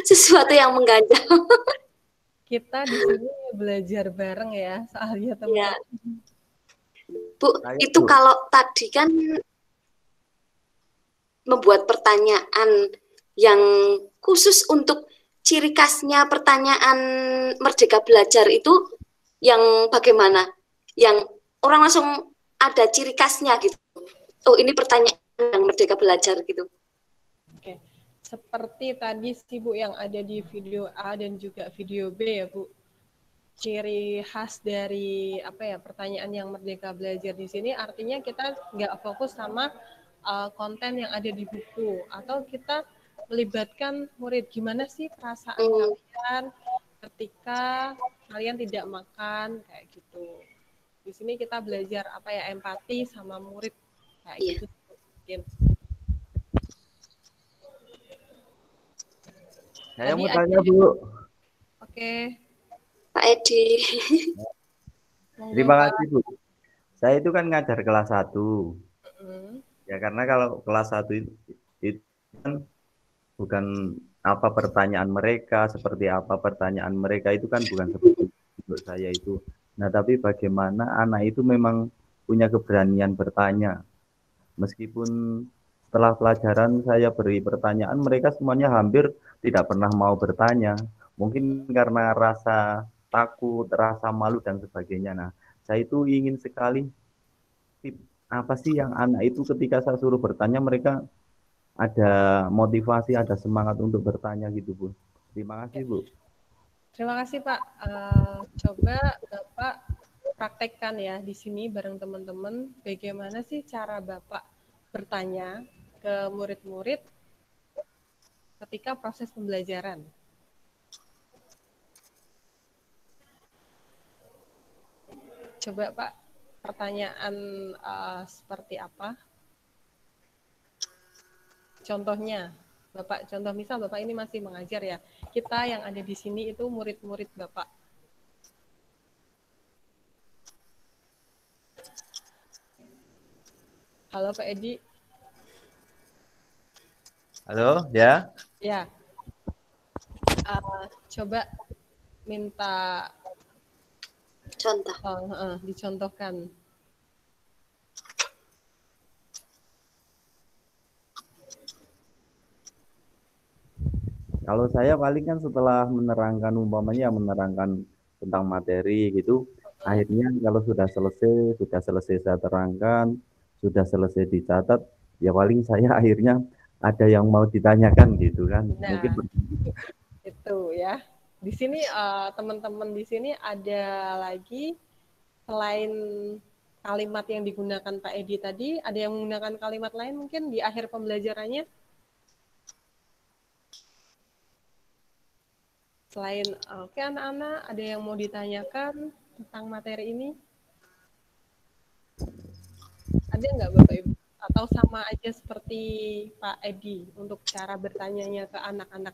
sesuatu yang mengganjal. Kita di sini belajar bareng ya soalnya teman-teman. Ya. Bu, itu kalau tadi kan membuat pertanyaan yang khusus untuk ciri khasnya pertanyaan Merdeka Belajar itu yang bagaimana? Yang orang langsung ada ciri khasnya gitu. Oh, ini pertanyaan yang Merdeka Belajar gitu. Oke. Seperti tadi sih Bu yang ada di video A dan juga video B ya Bu. Ciri khas dari pertanyaan yang Merdeka Belajar di sini artinya kita nggak fokus sama konten yang ada di buku, atau kita melibatkan murid. Gimana sih perasaan kalian ketika kalian tidak makan kayak gitu. Di sini kita belajar empati sama murid kayak gitu. Saya mau tanya Bu. Oke. Pak Edi. Terima kasih Bu. Saya itu kan ngajar kelas 1. Ya karena kalau kelas 1 itu kan bukan apa pertanyaan mereka, seperti apa pertanyaan mereka itu kan bukan seperti untuk saya itu. Nah, tapi bagaimana anak itu memang punya keberanian bertanya. Meskipun setelah pelajaran saya beri pertanyaan, mereka semuanya hampir tidak pernah mau bertanya. Mungkin karena rasa takut, rasa malu, dan sebagainya. Nah, saya itu ingin sekali, apa sih yang anak itu ketika saya suruh bertanya, mereka ada motivasi, ada semangat untuk bertanya gitu, Bu. Terima kasih, Bu. Terima kasih Pak. Coba Bapak praktekkan ya di sini bareng teman-teman. Bagaimana sih cara Bapak bertanya ke murid-murid ketika proses pembelajaran? Coba Pak, pertanyaan seperti apa? Contohnya. Bapak, contoh misal Bapak ini masih mengajar ya. Kita yang ada di sini itu murid-murid Bapak. Halo Pak Edi. Halo, ya. Ya. Coba minta contoh. Dicontohkan Kalau saya paling kan setelah menerangkan umpamanya menerangkan tentang materi gitu, akhirnya kalau sudah selesai saya terangkan, sudah selesai dicatat, ya paling saya akhirnya ada yang mau ditanyakan gitu kan. Mungkin Nah, itu ya. Di sini teman-teman di sini ada lagi selain kalimat yang digunakan Pak Edi tadi, ada yang menggunakan kalimat lain mungkin di akhir pembelajarannya? Selain, oke anak-anak, ada yang mau ditanyakan tentang materi ini? Ada nggak Bapak Ibu? Atau sama aja seperti Pak Edi untuk cara bertanyanya ke anak-anak?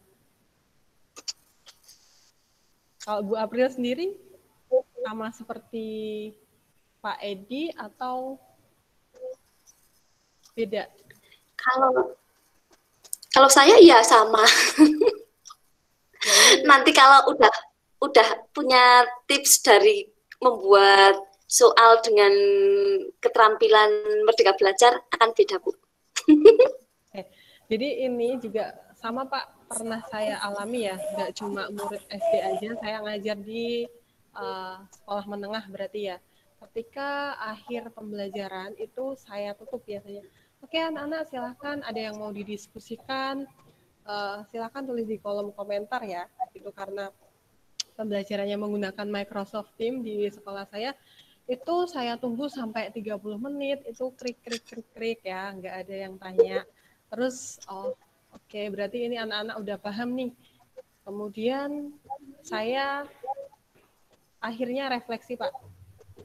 Kalau Bu April sendiri, sama seperti Pak Edi atau beda? Kalau saya ya sama. Nanti kalau udah punya tips dari membuat soal dengan keterampilan Merdeka Belajar akan beda, Bu. Jadi ini juga sama Pak, pernah saya alami ya, nggak cuma murid SD aja, saya ngajar di sekolah menengah berarti ya. Ketika akhir pembelajaran itu saya tutup biasanya. Oke anak-anak silahkan ada yang mau didiskusikan, silahkan tulis di kolom komentar ya. Itu karena pembelajarannya menggunakan Microsoft Teams di sekolah saya, itu saya tunggu sampai 30 menit, itu krik ya, nggak ada yang tanya. Terus, oke, berarti ini anak-anak udah paham nih. Kemudian saya akhirnya refleksi, Pak.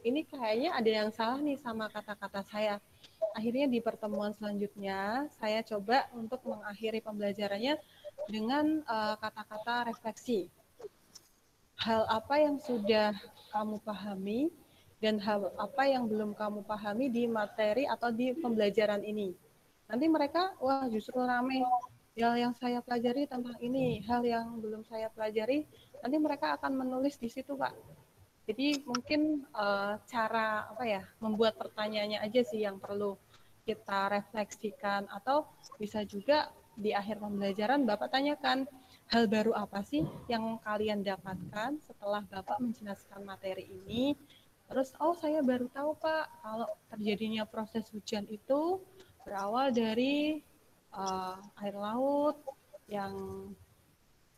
Ini kayaknya ada yang salah nih sama kata-kata saya. Akhirnya di pertemuan selanjutnya, saya coba untuk mengakhiri pembelajarannya dengan kata-kata refleksi. Hal apa yang sudah kamu pahami dan hal apa yang belum kamu pahami di materi atau di pembelajaran ini. Nanti mereka, wah justru rame. Hal yang saya pelajari tentang ini, hal yang belum saya pelajari, nanti mereka akan menulis di situ, Pak. Jadi mungkin cara membuat pertanyaannya aja sih yang perlu kita refleksikan, atau bisa juga di akhir pembelajaran Bapak tanyakan, hal baru apa sih yang kalian dapatkan setelah Bapak menjelaskan materi ini. Terus, saya baru tahu Pak, kalau terjadinya proses hujan itu berawal dari air laut yang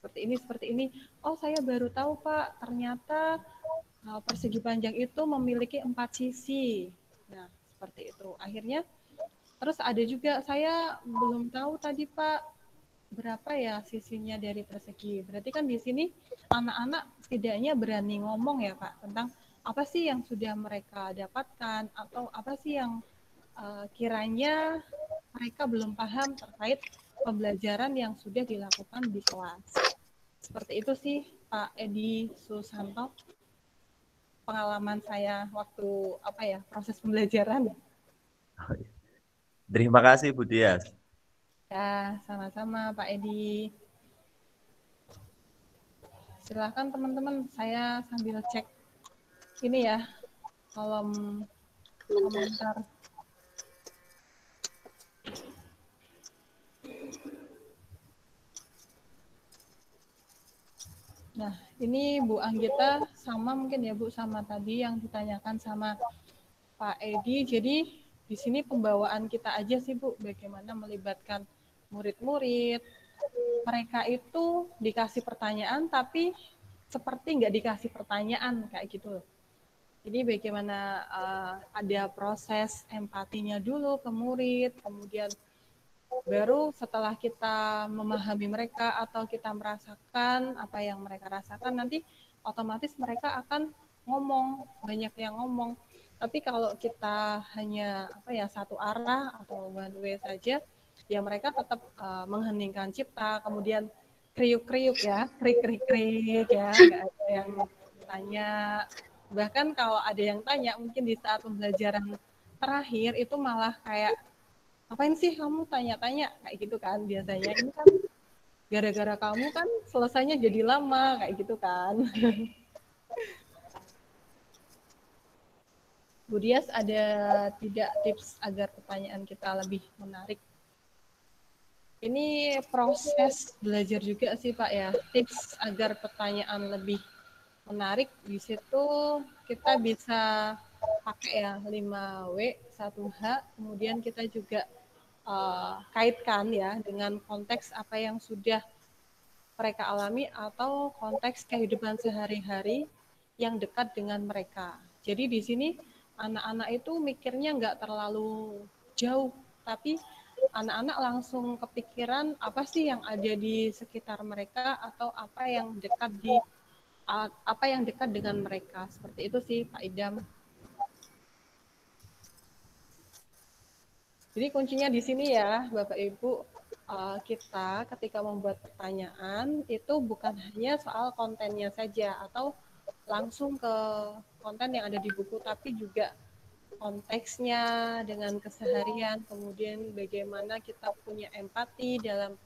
seperti ini. Saya baru tahu Pak, ternyata persegi panjang itu memiliki 4 sisi. Nah, seperti itu. Akhirnya, terus ada juga, saya belum tahu tadi Pak, berapa ya sisinya dari persegi. Berarti kan di sini anak-anak setidaknya berani ngomong ya Pak, tentang apa sih yang sudah mereka dapatkan, atau apa sih yang kiranya mereka belum paham terkait pembelajaran yang sudah dilakukan di kelas. Seperti itu sih Pak Edi Susanto, pengalaman saya waktu proses pembelajaran. Terima kasih Bu Dias. Ya, sama-sama Pak Edi. Silakan teman-teman, saya sambil cek ini ya, kolom komentar. Nah, ini Bu Anggita sama mungkin ya Bu, sama tadi yang ditanyakan sama Pak Edi. Jadi di sini pembawaan kita aja sih Bu, bagaimana melibatkan murid-murid. Mereka itu dikasih pertanyaan tapi seperti nggak dikasih pertanyaan kayak gitu. Jadi bagaimana ada proses empatinya dulu ke murid, kemudian baru setelah kita memahami mereka atau kita merasakan apa yang mereka rasakan, nanti otomatis mereka akan ngomong, banyak yang ngomong. Tapi kalau kita hanya satu arah atau one way saja, ya mereka tetap mengheningkan cipta, kemudian kriuk-kriuk ya, krik-krik-krik ya, nggak ada yang tanya. Bahkan kalau ada yang tanya, mungkin di saat pembelajaran terakhir itu malah kayak, ngapain sih kamu tanya-tanya kayak gitu kan biasanya. Ini kan gara-gara kamu kan selesainya jadi lama kayak gitu kan. Bu Dias, ada tidak tips agar pertanyaan kita lebih menarik? Ini proses belajar juga sih Pak ya, tips agar pertanyaan lebih menarik. Di situ kita bisa pakai ya 5W, 1H, kemudian kita juga kaitkan ya dengan konteks apa yang sudah mereka alami atau konteks kehidupan sehari-hari yang dekat dengan mereka. Jadi di sini anak-anak itu mikirnya nggak terlalu jauh, tapi anak-anak langsung kepikiran apa sih yang ada di sekitar mereka atau apa yang dekat dengan mereka. Seperti itu sih Pak Idam. Jadi kuncinya di sini ya Bapak Ibu, kita ketika membuat pertanyaan itu bukan hanya soal kontennya saja atau langsung ke konten yang ada di buku, tapi juga konteksnya dengan keseharian, kemudian bagaimana kita punya empati dalam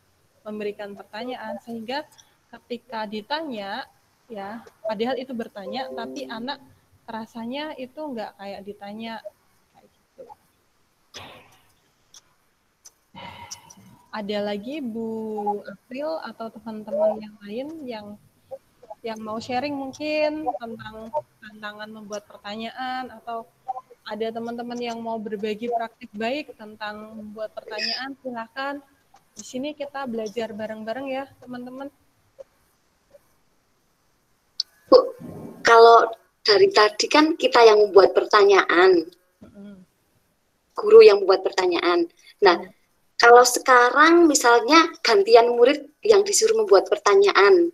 memberikan pertanyaan, sehingga ketika ditanya, ya padahal itu bertanya, tapi anak rasanya itu nggak kayak ditanya, kayak gitu. Ada lagi Bu April atau teman-teman yang lain yang mau sharing mungkin tentang tantangan membuat pertanyaan, atau ada teman-teman yang mau berbagi praktik baik tentang membuat pertanyaan, silakan. Di sini kita belajar bareng-bareng ya, teman-teman. Bu, kalau dari tadi kan kita yang membuat pertanyaan, guru yang membuat pertanyaan. Nah, kalau sekarang misalnya gantian murid yang disuruh membuat pertanyaan,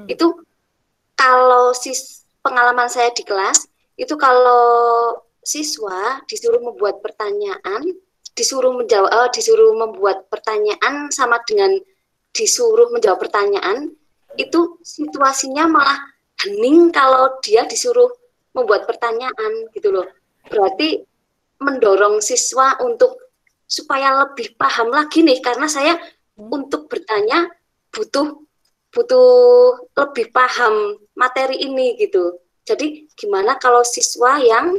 itu kalau pengalaman saya di kelas, itu kalau siswa disuruh membuat pertanyaan, disuruh membuat pertanyaan sama dengan disuruh menjawab pertanyaan, itu situasinya malah hening kalau dia disuruh membuat pertanyaan gitu loh. Berarti mendorong siswa untuk supaya lebih paham lagi nih, karena saya untuk bertanya butuh lebih paham materi ini gitu. Jadi gimana kalau siswa yang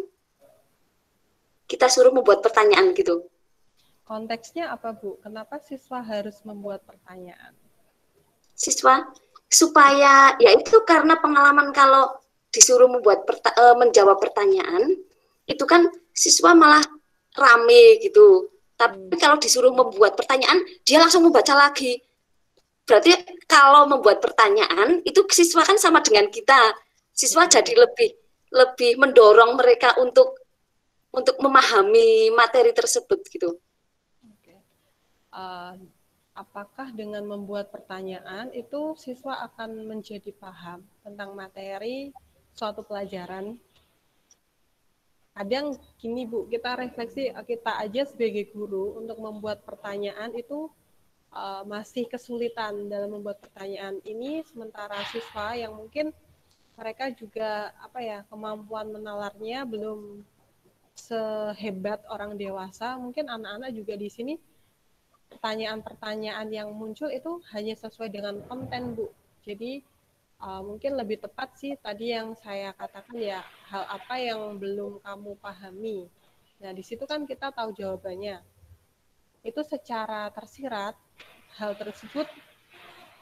kita suruh membuat pertanyaan gitu? Konteksnya apa Bu? Kenapa siswa harus membuat pertanyaan? Siswa supaya, ya itu karena pengalaman kalau disuruh menjawab pertanyaan, itu kan siswa malah rame gitu. Tapi kalau disuruh membuat pertanyaan, dia langsung membaca lagi. Berarti kalau membuat pertanyaan, itu siswa kan sama dengan kita. Siswa jadi lebih mendorong mereka untuk memahami materi tersebut gitu. Apakah dengan membuat pertanyaan itu siswa akan menjadi paham tentang materi suatu pelajaran? Kadang gini Bu, kita refleksi, kita aja sebagai guru untuk membuat pertanyaan itu masih kesulitan dalam membuat pertanyaan ini, sementara siswa yang mungkin mereka juga kemampuan menalarnya belum sehebat orang dewasa, mungkin anak-anak juga di sini pertanyaan-pertanyaan yang muncul itu hanya sesuai dengan konten Bu. Jadi mungkin lebih tepat sih tadi yang saya katakan ya, hal apa yang belum kamu pahami. Nah di situ kan kita tahu jawabannya. Itu secara tersirat hal tersebut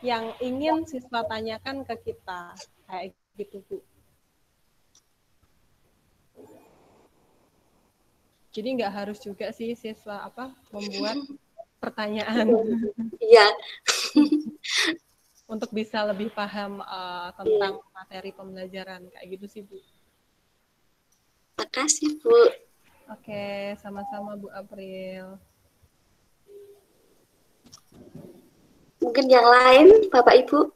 yang ingin siswa tanyakan ke kita, kayak gitu Bu. Jadi nggak harus juga sih siswa membuat pertanyaan. Iya. Untuk bisa lebih paham tentang materi pembelajaran, kayak gitu sih Bu. Makasih Bu. Oke, sama-sama Bu April. Mungkin yang lain, Bapak Ibu?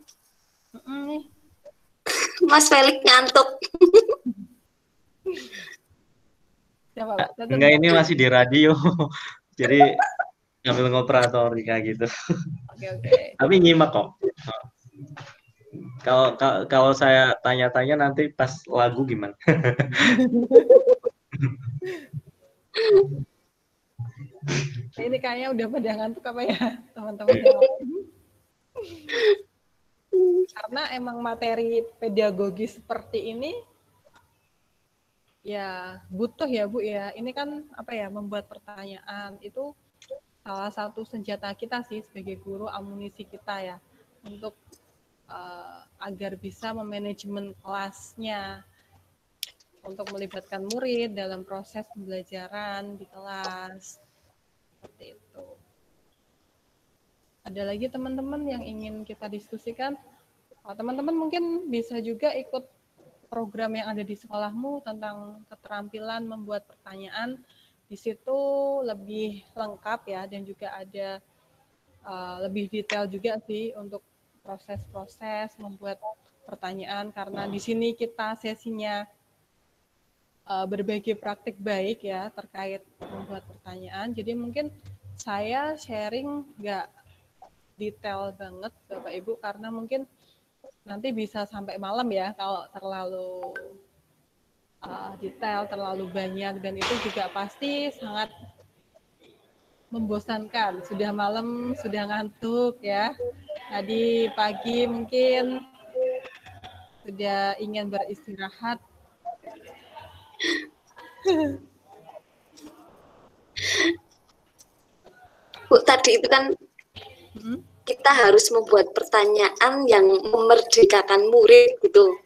Mas Felix ngantuk. Enggak, ini masih di radio. Jadi ngambil ngoperatori kayak gitu. Oke. Tapi nyimak kok. Kalau saya tanya-tanya nanti pas lagu gimana? Ini kayaknya udah pada ngantuk apa ya teman-teman? Karena emang materi pedagogi seperti ini ya butuh ya Bu ya. Ini kan membuat pertanyaan itu salah satu senjata kita sih sebagai guru, amunisi kita ya, untuk agar bisa memanajemen kelasnya, untuk melibatkan murid dalam proses pembelajaran di kelas. Seperti itu. Ada lagi teman-teman yang ingin kita diskusikan? Teman-teman mungkin bisa juga ikut program yang ada di sekolahmu tentang keterampilan membuat pertanyaan. Di situ lebih lengkap ya, dan juga ada lebih detail juga sih untuk proses-proses membuat pertanyaan, karena di sini kita sesinya berbagi praktik baik ya terkait membuat pertanyaan. Jadi mungkin saya sharing nggak detail banget Bapak Ibu, karena mungkin nanti bisa sampai malam ya kalau terlalu detail, terlalu banyak, dan itu juga pasti sangat membosankan. Sudah malam, sudah ngantuk ya. Tadi pagi mungkin sudah ingin beristirahat. Bu, tadi itu kan kita harus membuat pertanyaan yang memerdekakan murid gitu.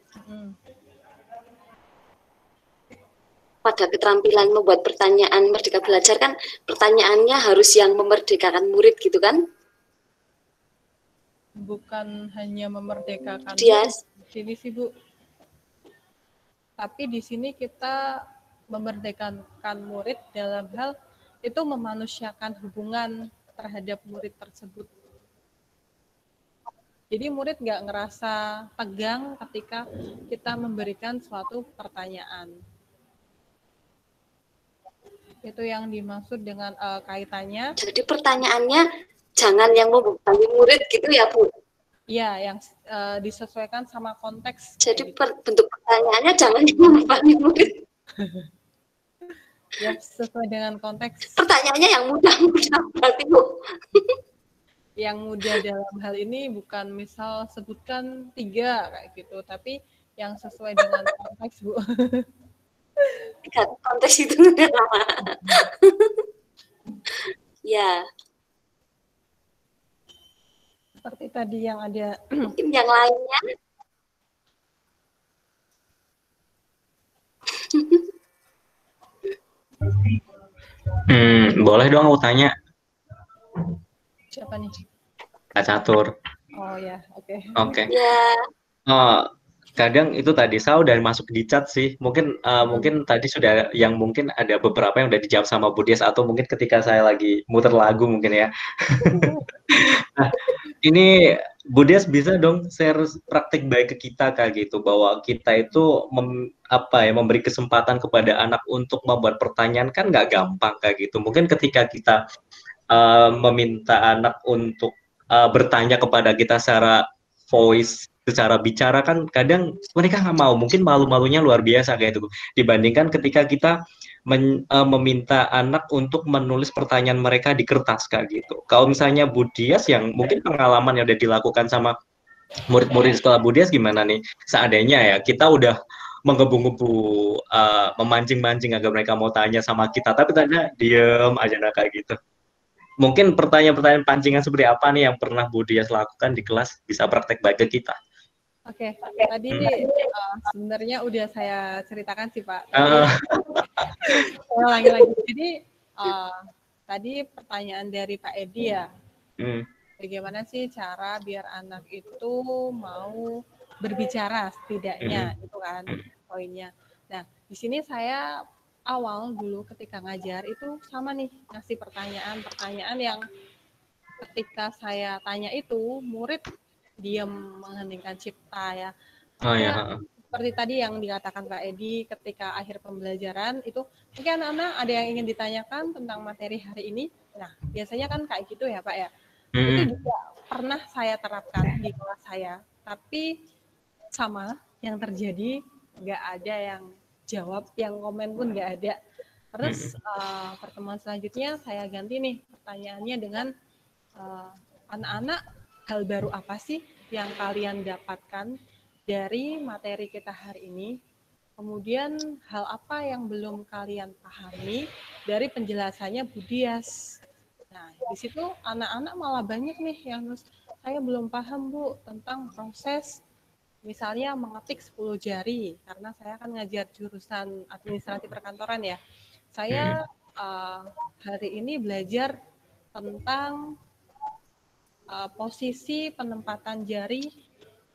Pada keterampilan membuat pertanyaan Merdeka Belajar kan pertanyaannya harus yang memerdekakan murid gitu kan? Bukan hanya memerdekakan Yes. murid, sini sih Bu. Tapi di sini kita memerdekakan murid dalam hal itu memanusiakan hubungan terhadap murid tersebut. Jadi murid nggak ngerasa tegang ketika kita memberikan suatu pertanyaan. Itu yang dimaksud dengan kaitannya. Jadi pertanyaannya jangan yang membebani murid gitu ya Bu? Iya, yang disesuaikan sama konteks. Jadi bentuk pertanyaannya jangan yang membebani murid. Ya, sesuai dengan konteks. Pertanyaannya yang mudah-mudah berarti Bu. Yang mudah dalam hal ini bukan misal sebutkan 3 kayak gitu, tapi yang sesuai dengan konteks Bu. Konteks itu ya. Seperti tadi yang ada. Mungkin yang lainnya. Boleh dong aku tanya. Siapa nih? Kak Catur. Oh ya, oke. Oke. Ya. Kadang itu tadi saya udah masuk di chat sih. Mungkin mungkin tadi sudah yang mungkin ada beberapa yang udah dijawab sama Budias, atau mungkin ketika saya lagi muter lagu mungkin ya. Nah, ini Budias bisa dong share praktik baik ke kita kayak gitu, bahwa kita itu memberi kesempatan kepada anak untuk membuat pertanyaan kan nggak gampang kayak gitu. Mungkin ketika kita meminta anak untuk bertanya kepada kita secara voice, secara bicara, kan kadang mereka nggak mau, mungkin malu-malunya luar biasa kayak itu, dibandingkan ketika kita meminta anak untuk menulis pertanyaan mereka di kertas kayak gitu. Kalau misalnya Budias yang mungkin pengalaman yang udah dilakukan sama murid-murid sekolah Budias gimana nih, seandainya ya kita udah menggebu-gebu memancing-mancing agar mereka mau tanya sama kita, tapi tanya diem aja kayak gitu. Mungkin pertanyaan-pertanyaan pancingan seperti apa nih yang pernah Budias lakukan di kelas bisa praktek baik ke kita? Oke, tadi sebenarnya udah saya ceritakan sih Pak. Saya ulangi lagi. Jadi tadi pertanyaan dari Pak Edi ya, bagaimana sih cara biar anak itu mau berbicara setidaknya, itu kan poinnya. Nah, di sini saya awal dulu ketika ngajar itu sama nih, ngasih pertanyaan yang ketika saya tanya itu murid diam mengheningkan cipta ya. Seperti tadi yang dikatakan Pak Edi, ketika akhir pembelajaran itu mungkin anak-anak ada yang ingin ditanyakan tentang materi hari ini. Nah, biasanya kan kayak gitu ya Pak ya. Itu juga pernah saya terapkan di kelas saya, tapi sama yang terjadi, nggak ada yang jawab, yang komen pun nggak ada. Terus pertemuan selanjutnya saya ganti nih pertanyaannya dengan anak-anak, hal baru apa sih yang kalian dapatkan dari materi kita hari ini? Kemudian hal apa yang belum kalian pahami dari penjelasannya Budias? Nah, di situ anak-anak malah banyak nih yang saya belum paham Bu tentang proses misalnya mengetik 10 jari, karena saya kan ngajar jurusan administrasi perkantoran ya. Saya hari ini belajar tentang posisi penempatan jari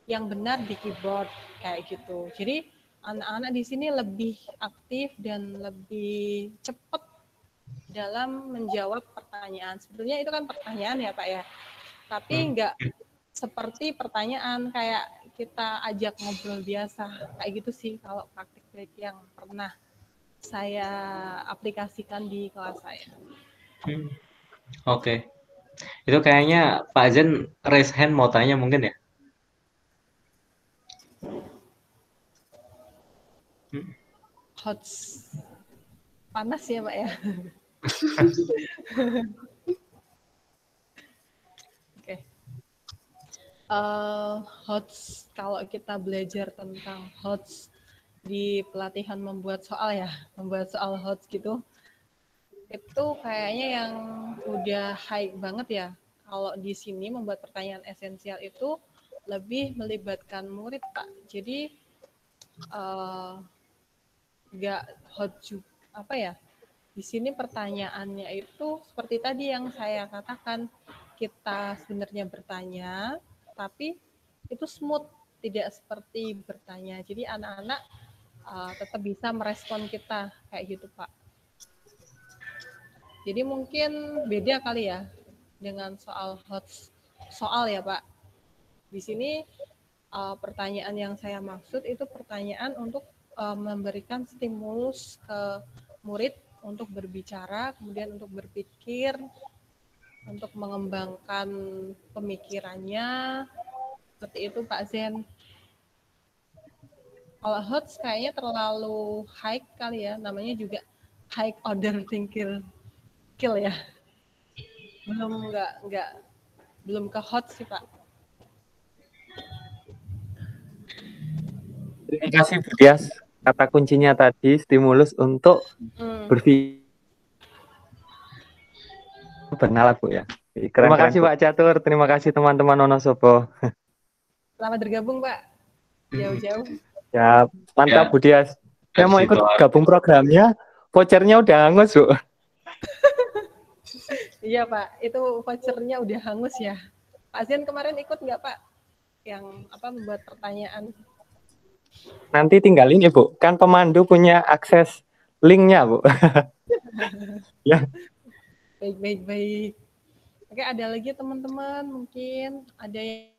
yang benar di keyboard kayak gitu. Jadi anak-anak di sini lebih aktif dan lebih cepat dalam menjawab pertanyaan. Sebetulnya itu kan pertanyaan ya Pak ya, tapi enggak seperti pertanyaan kayak kita ajak ngobrol biasa kayak gitu sih kalau praktik baik yang pernah saya aplikasikan di kelas saya. Oke. Itu kayaknya Pak Zen raise hand mau tanya mungkin ya? Hot panas ya Pak ya. Oke. HOTS, kalau kita belajar tentang HOTS di pelatihan membuat soal ya, membuat soal HOTS gitu, itu kayaknya yang udah high banget ya. Kalau di sini membuat pertanyaan esensial itu lebih melibatkan murid Pak. Jadi nggak hot juga apa ya? Di sini pertanyaannya itu seperti tadi yang saya katakan, kita sebenarnya bertanya, tapi itu smooth, tidak seperti bertanya. Jadi anak-anak tetap bisa merespon kita kayak gitu Pak. Jadi mungkin beda kali ya dengan soal soal ya Pak. Di sini pertanyaan yang saya maksud itu pertanyaan untuk memberikan stimulus ke murid untuk berbicara, kemudian untuk berpikir, untuk mengembangkan pemikirannya, seperti itu Pak Zen. Kalau HOTS kayaknya terlalu high kali ya, namanya juga high order thinking skill ya. Belum ke HOTS sih Pak. Terima kasih Bu Dias. Kata kuncinya tadi stimulus untuk berpikir. Benar Bu ya. Terima kasih Pak Catur, terima kasih teman-teman Wonosobo. Selamat bergabung Pak. Jauh-jauh. Ya, mantap Bu Dias. Saya mau ikut gabung programnya, vouchernya udah hangus Bu. Iya Pak, itu vouchernya udah hangus ya. Pak Zen kemarin ikut nggak Pak? Yang membuat pertanyaan. Nanti tinggal ini Bu, kan pemandu punya akses linknya Bu. Ya. Baik. Oke, ada lagi teman-teman, mungkin ada yang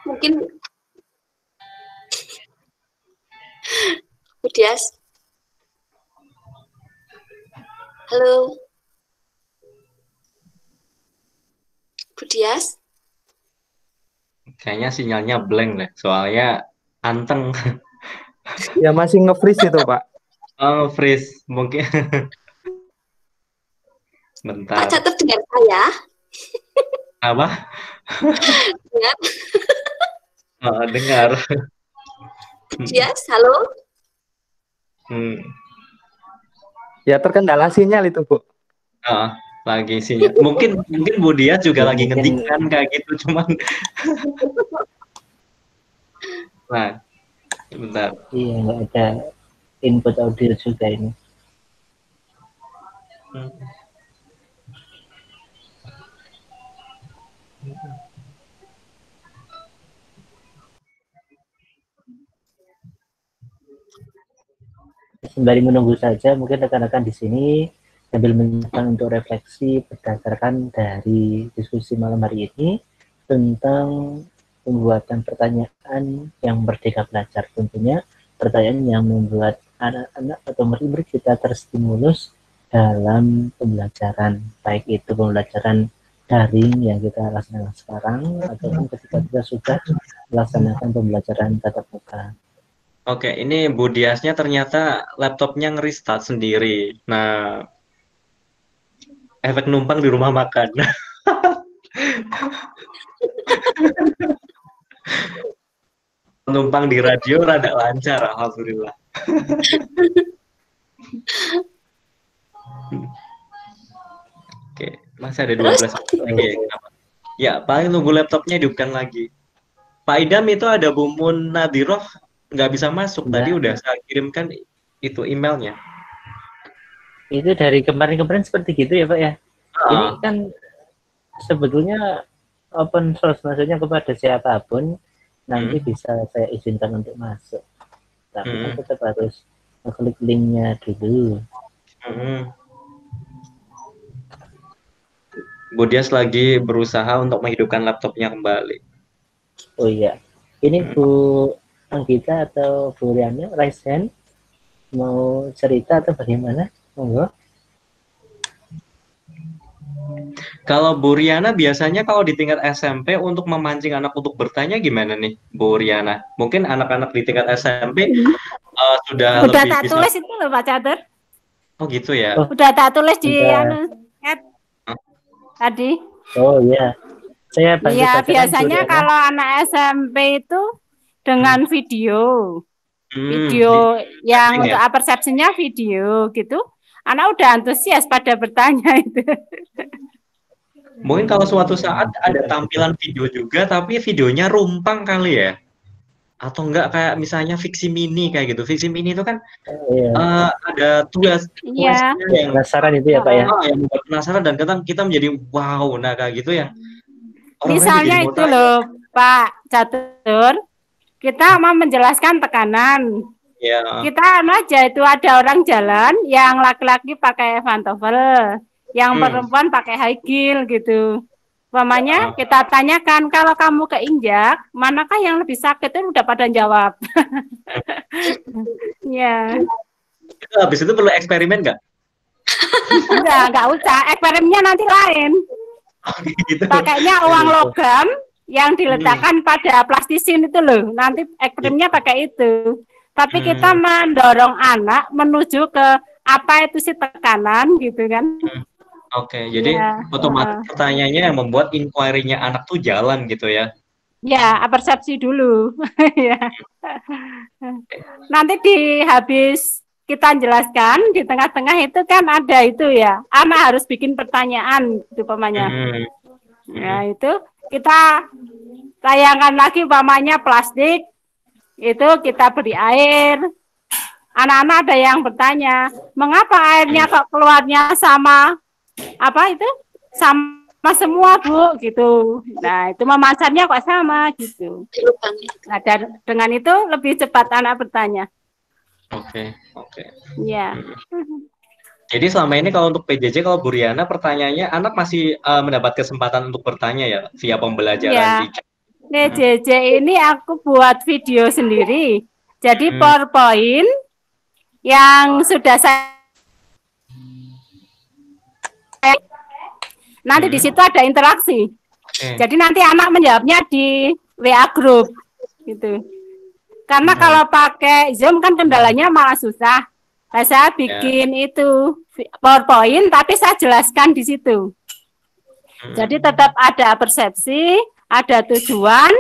mungkin Bu Dias. Halo. Bu Dias. Kayaknya sinyalnya blank deh, soalnya anteng. Ya masih nge-freeze itu Pak. Oh, freeze mungkin. Bentar. Pak Catur dengar saya? Apa? Dengar. Dengar. Dias, halo. Ya terkendala sinyal itu Bu. Lagi sinyal. Mungkin Bu Dias juga lagi ngetikkan kayak gitu, cuman. Nah, bentar. Iya, nggak ada input audio juga ini. Sembari menunggu saja, mungkin rekan-rekan di sini sambil menyiapkan untuk refleksi berdasarkan dari diskusi malam hari ini tentang pembuatan pertanyaan yang merdeka belajar. Tentunya pertanyaan yang membuat anak-anak atau murid kita terstimulus dalam pembelajaran, baik itu pembelajaran daring yang kita laksanakan sekarang ataupun ketika kita sudah melaksanakan pembelajaran tatap muka. Oke, ini Bu Diasnya ternyata laptopnya nge-restart sendiri. Nah, efek numpang di rumah makan. Numpang di radio rada lancar, alhamdulillah. Masih ada 12 menit lagi ya. Kenapa? Ya, paling nunggu laptopnya hidupkan lagi. Pak Idam itu ada Bumun Nadiroh nggak bisa masuk. Tadi udah saya kirimkan itu emailnya. Itu dari kemarin-kemarin seperti gitu ya Pak ya. Ini kan sebetulnya open source, maksudnya kepada siapapun nanti bisa saya izinkan untuk masuk. Tapi kan tetap harus klik linknya dulu. Bu Dias lagi berusaha untuk menghidupkan laptopnya kembali. Oh iya, ini Bu Anggita atau Bu Riana, raise hand, mau cerita atau bagaimana? Monggo. Kalau Bu Riana biasanya kalau di tingkat SMP untuk memancing anak untuk bertanya gimana nih, Bu Riana? Mungkin anak-anak di tingkat SMP sudah lebih tak bisa. tulis itu loh Pak Catur. Oh gitu ya. Udah tak tulis di tadi. Oh iya. Saya Iya, biasanya kalau anak SMP itu dengan video. Video yang untuk persepsinya video gitu. Anak udah antusias pada bertanya itu. Mungkin kalau suatu saat ada tampilan video juga, tapi videonya rumpang kali ya? Atau enggak kayak misalnya fiksi mini kayak gitu. Fiksi mini itu kan ada tugas yang penasaran itu ya Pak ya? Yang membuat penasaran dan kita menjadi wow, nah kayak gitu ya. Misalnya itu loh Pak Catur, kita mau menjelaskan tekanan. Ya. Kita aja itu ada orang jalan yang laki-laki pakai pantofel, yang perempuan pakai high heel gitu. Umpamanya kita tanyakan, kalau kamu keinjak, manakah yang lebih sakit? Itu udah pada jawab. Ya. Itu habis itu perlu eksperimen nggak? Enggak usah. Eksperimennya nanti lain. Gitu. Pakainya uang logam yang diletakkan pada plastisin itu loh. Nanti eksperimennya pakai itu. Tapi kita mendorong anak menuju ke apa itu sih tekanan gitu kan. Oke, jadi otomatis pertanyaannya yang membuat inquiry-nya anak tuh jalan gitu ya. Ya, persepsi dulu. Ya. Nanti di habis kita jelaskan, di tengah-tengah itu kan ada itu ya. Anak harus bikin pertanyaan itu umpamanya. Ya, itu kita tayangkan lagi umpamanya plastik. Itu kita beri air. Anak-anak ada yang bertanya, mengapa airnya kok keluarnya sama apa itu? Sama semua, Bu, gitu. Nah, itu memasarnya kok sama gitu. Nah, dengan itu lebih cepat anak bertanya. Oke. Iya. Jadi selama ini kalau untuk PJJ, kalau Bu Riana pertanyaannya anak masih mendapat kesempatan untuk bertanya ya via pembelajaran di chat. PJJ ini aku buat video sendiri. Jadi PowerPoint yang sudah saya nanti di situ ada interaksi. Jadi nanti anak menjawabnya di WA group gitu. Karena kalau pakai Zoom kan kendalanya malah susah. Nah, saya bikin itu PowerPoint tapi saya jelaskan di situ. Jadi tetap ada persepsi, ada tujuan,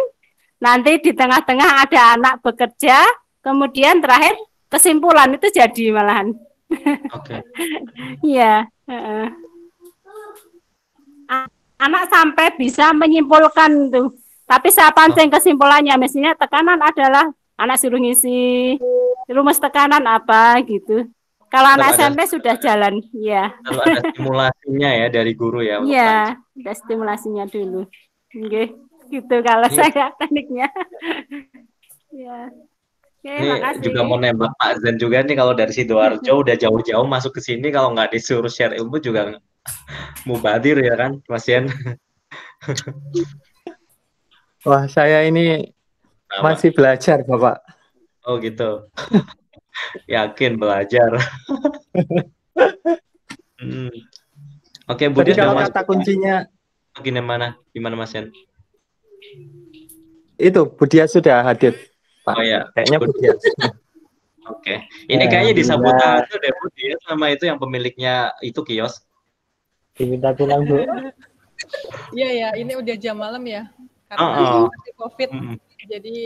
nanti di tengah-tengah ada anak bekerja, kemudian terakhir kesimpulan itu jadi malahan. Oke. Iya. Anak sampai bisa menyimpulkan tuh. Tapi saya pancing kesimpulannya, mestinya tekanan adalah anak suruh ngisi rumus tekanan apa gitu. Kalau anak SMP sudah jalan, ya. Lalu ada stimulasinya ya dari guru ya. Iya, ada stimulasinya dulu. Oke, gitu kalau saya tekniknya. Ya. Oke, ini makasih. juga mau nembak Pak Zen juga nih, kalau dari Sidoarjo udah jauh-jauh masuk ke sini, kalau nggak disuruh share ilmu juga mubadir ya kan, Mas Yen? Wah, saya ini masih belajar, Bapak. Oh gitu. Yakin belajar. Oke, Bu Jadi Dias kalau kata kuncinya gimana Mas Yen? Itu Bu Dias sudah hadir, Pak. Oh ya, kayaknya Bu Dias. Oke, ini kayaknya disabotase deh Bu Dias sama itu yang pemiliknya itu kios. Diminta pulang, Bu. Iya ya, ini udah jam malam ya. Karena masih COVID. Jadi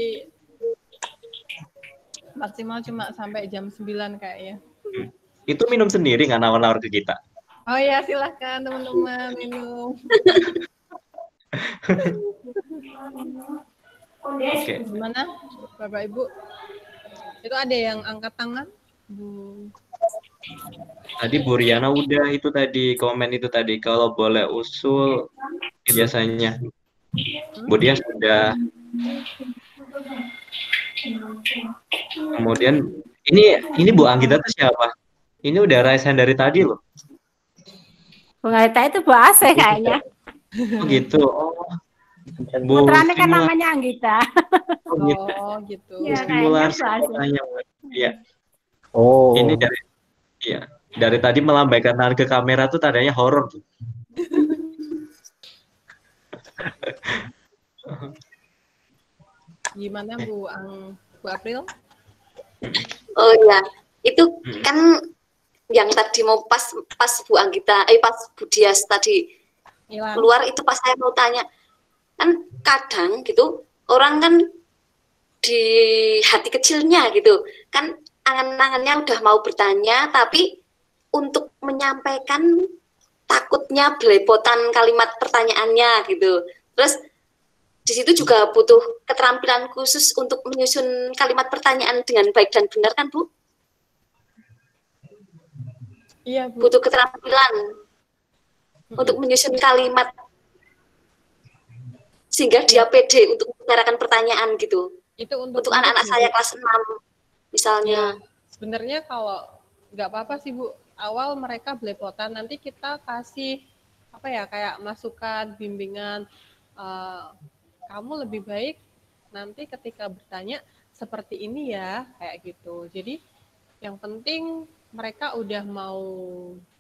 maksimal cuma sampai jam 9 kayaknya. Itu minum sendiri nggak nawar-nawar ke kita? Oh ya, silahkan teman-teman minum. Oke. Gimana, Bapak Ibu? Itu ada yang angkat tangan? Bu. Tadi Bu Riana udah itu tadi komen itu tadi kalau boleh usul biasanya. Bu Dia sudah. Kemudian ini Bu Anggita itu siapa? Ini udah raise hand dari tadi loh. Bu Anggita itu Bu Asih kayaknya. Oh gitu. Oh. Bu Putranya kan Simula- namanya Anggita. Oh gitu. Oh gitu. Iya, Simulasi kayaknya Bu pertanyaan. Iya. Oh. Ini dari tadi melambaikan tangan ke kamera tuh tandanya horor tuh. Gimana Bu April? Oh ya, itu kan yang tadi mau pas Bu Anggita, pas Bu Dias tadi keluar itu pas saya mau tanya, kan kadang gitu orang kan di hati kecilnya gitu kan angan-angannya udah mau bertanya tapi untuk menyampaikan takutnya belepotan kalimat pertanyaannya gitu. Terus di situ juga butuh keterampilan khusus untuk menyusun kalimat pertanyaan dengan baik dan benar kan Bu? Iya Bu. Butuh keterampilan untuk menyusun kalimat sehingga dia pede untuk mengutarakan pertanyaan gitu. Itu untuk anak-anak saya kelas 6 misalnya. Ya, sebenarnya kalau nggak apa-apa sih Bu, awal mereka belepotan, nanti kita kasih apa ya kayak masukan, bimbingan, kamu lebih baik nanti ketika bertanya seperti ini ya, kayak gitu. Jadi yang penting mereka udah mau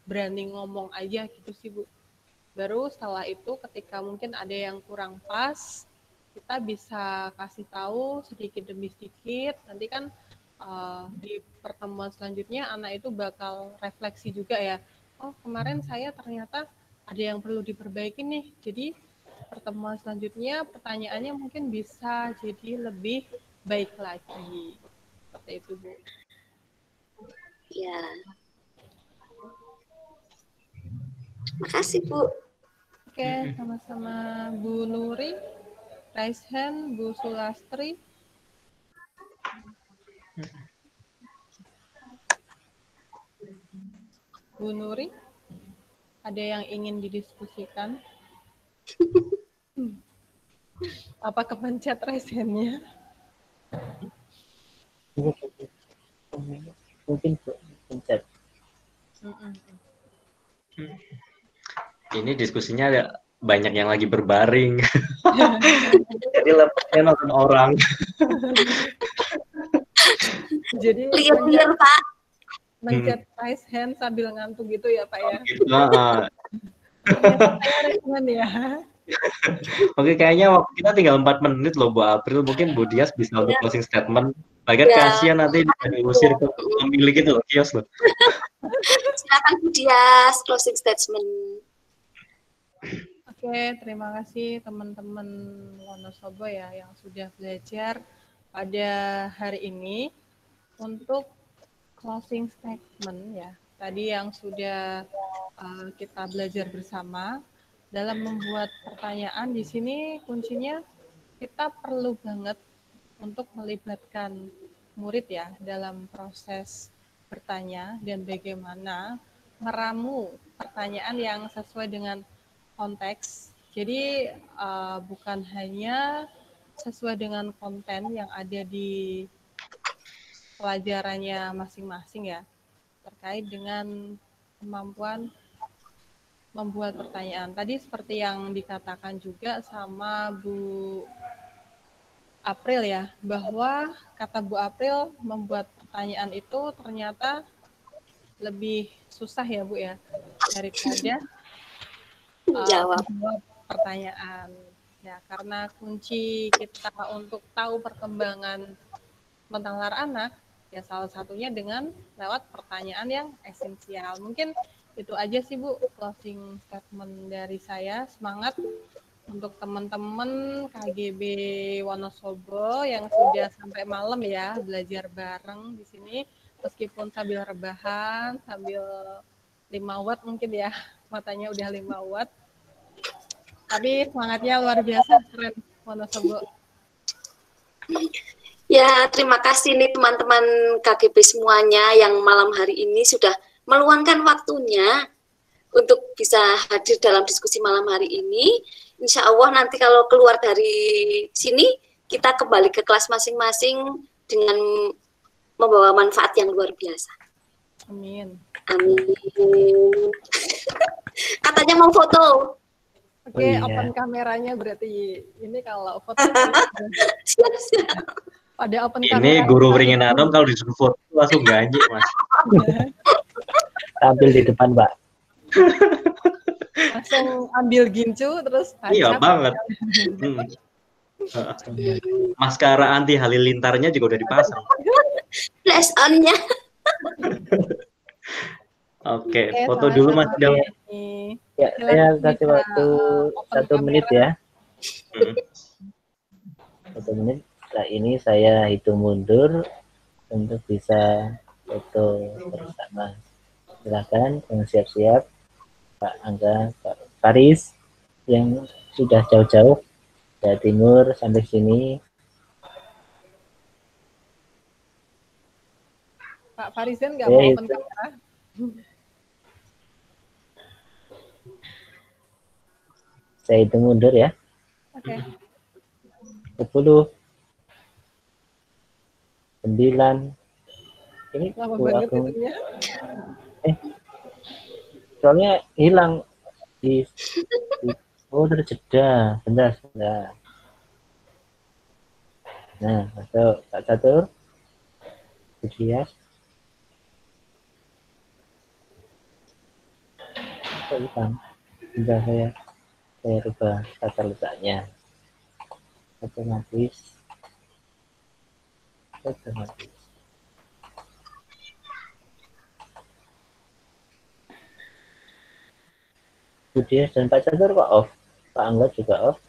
berani ngomong aja gitu sih Bu. Baru setelah itu ketika mungkin ada yang kurang pas, kita bisa kasih tahu sedikit demi sedikit. Nanti kan di pertemuan selanjutnya anak itu bakal refleksi juga ya. Oh kemarin saya ternyata ada yang perlu diperbaiki nih. Jadi pertemuan selanjutnya pertanyaannya mungkin bisa jadi lebih baik lagi. Seperti itu Bu. Ya. Makasih Bu. Oke, sama-sama Bu Nuri. Raise hand, Bu Sulastri. Bu Nuri, ada yang ingin didiskusikan? Apa kepencet raise hand-nya? Mungkin pencet. Ini diskusinya ada banyak yang lagi berbaring. Jadi lepasnya nonton orang. Jadi liar Pak. Mencet raise hand sambil ngantuk gitu ya Pak ya. Respon ya. Oke, kayaknya waktu kita tinggal 4 menit loh Bu April. Mungkin Bu Dias bisa untuk closing statement. Lagian kasihan nanti diusir ke pemilik itu loh, kios loh. Silakan Bu Dias, closing statement. Oke, terima kasih teman-teman Wonosobo ya yang sudah belajar pada hari ini. Untuk closing statement ya, tadi yang sudah kita belajar bersama dalam membuat pertanyaan di sini kuncinya kita perlu banget untuk melibatkan murid ya dalam proses bertanya dan bagaimana meramu pertanyaan yang sesuai dengan konteks. Jadi bukan hanya sesuai dengan konten yang ada di pelajarannya masing-masing ya, terkait dengan kemampuan membuat pertanyaan. Tadi seperti yang dikatakan juga sama Bu April ya, bahwa kata Bu April membuat pertanyaan itu ternyata lebih susah ya Bu ya, daripada jawab pertanyaan. Ya, karena kunci kita untuk tahu perkembangan mental anak ya salah satunya dengan lewat pertanyaan yang esensial. Mungkin itu aja sih Bu closing statement dari saya. Semangat untuk teman-teman KGB Wonosobo yang sudah sampai malam ya belajar bareng di sini meskipun sambil rebahan, sambil 5 watt mungkin ya, matanya udah 5 watt. Tapi semangatnya luar biasa, keren Wonosobo. Ya, terima kasih nih teman-teman KGB semuanya yang malam hari ini sudah meluangkan waktunya untuk bisa hadir dalam diskusi malam hari ini. Insya Allah nanti kalau keluar dari sini, kita kembali ke kelas masing-masing dengan membawa manfaat yang luar biasa. Amin. Amin. Katanya mau foto. Oke, open kameranya berarti ini kalau foto. Siap-siap. Pada open Ini kamera. guru ringin anom kalau disuruh foto langsung ganjil, Mas. Tampil di depan, Mbak. Langsung ambil gincu terus Iya banget. Maskara anti halilintarnya juga udah dipasang. Flash on-nya. Oke, foto dulu Mas Dam. Ya, saya kasih waktu 1 menit ya. 1 menit. Setelah ini saya hitung mundur untuk bisa foto bersama. Silakan yang siap-siap, Pak Angga, Pak Faris yang sudah jauh-jauh dari timur sampai sini. Pak Farizen nggak mau open kamera? Saya hitung mundur ya. Oke. 10, 9, ini Lama banget aku, itunya. soalnya hilang oh terjeda, bentar. Nah, masuk Pak Catur, Budias, kok hilang? Bentar saya rubah tata letaknya otomatis. Budias dan Pak Catur kok off? Pak Angga juga off?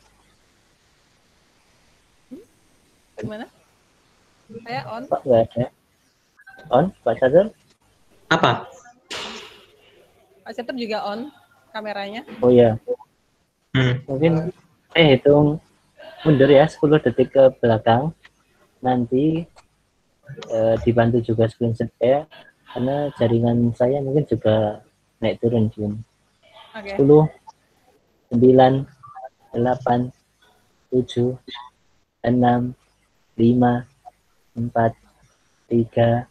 Gimana? Saya on. Pak nggak ada? On, Pak Catur? Apa? Pak Catur juga on kameranya. Oh ya. Mungkin hitung mundur ya 10 detik ke belakang. Nanti dibantu juga screenshot saya karena jaringan saya mungkin juga naik turun Jun. 10, 9, 8, 7, 6, 5, 4, 3,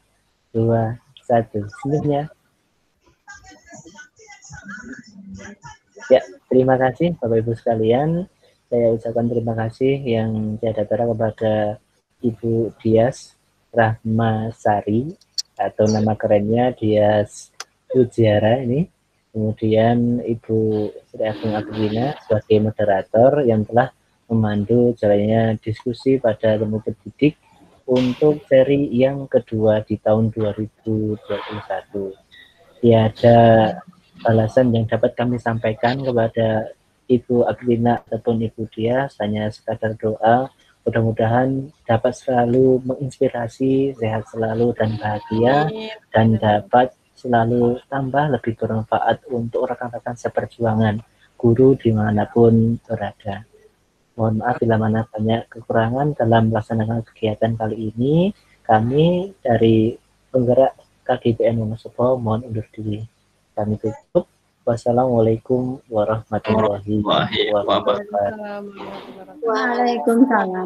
2, 1. Sebenarnya. Ya, terima kasih Bapak Ibu sekalian. Saya ucapkan terima kasih yang tiada tara kepada Ibu Dias Rahmasari atau nama kerennya Dias Ujiara ini. Kemudian Ibu Sri Agung Agwina sebagai moderator yang telah memandu jalannya diskusi pada Ilmu Pendidik untuk seri yang kedua di tahun 2021. Tiada balasan yang dapat kami sampaikan kepada Ibu Agwina ataupun Ibu Dias, hanya sekadar doa mudah-mudahan dapat selalu menginspirasi, sehat selalu dan bahagia, dan dapat selalu tambah lebih bermanfaat untuk rekan-rekan seperjuangan guru dimanapun berada. Mohon maaf bila mana banyak kekurangan dalam melaksanakan kegiatan kali ini. Kami dari penggerak KGBN Wonosobo mohon undur diri. Kami tutup. Wassalamualaikum warahmatullahi wabarakatuh. Waalaikumsalam.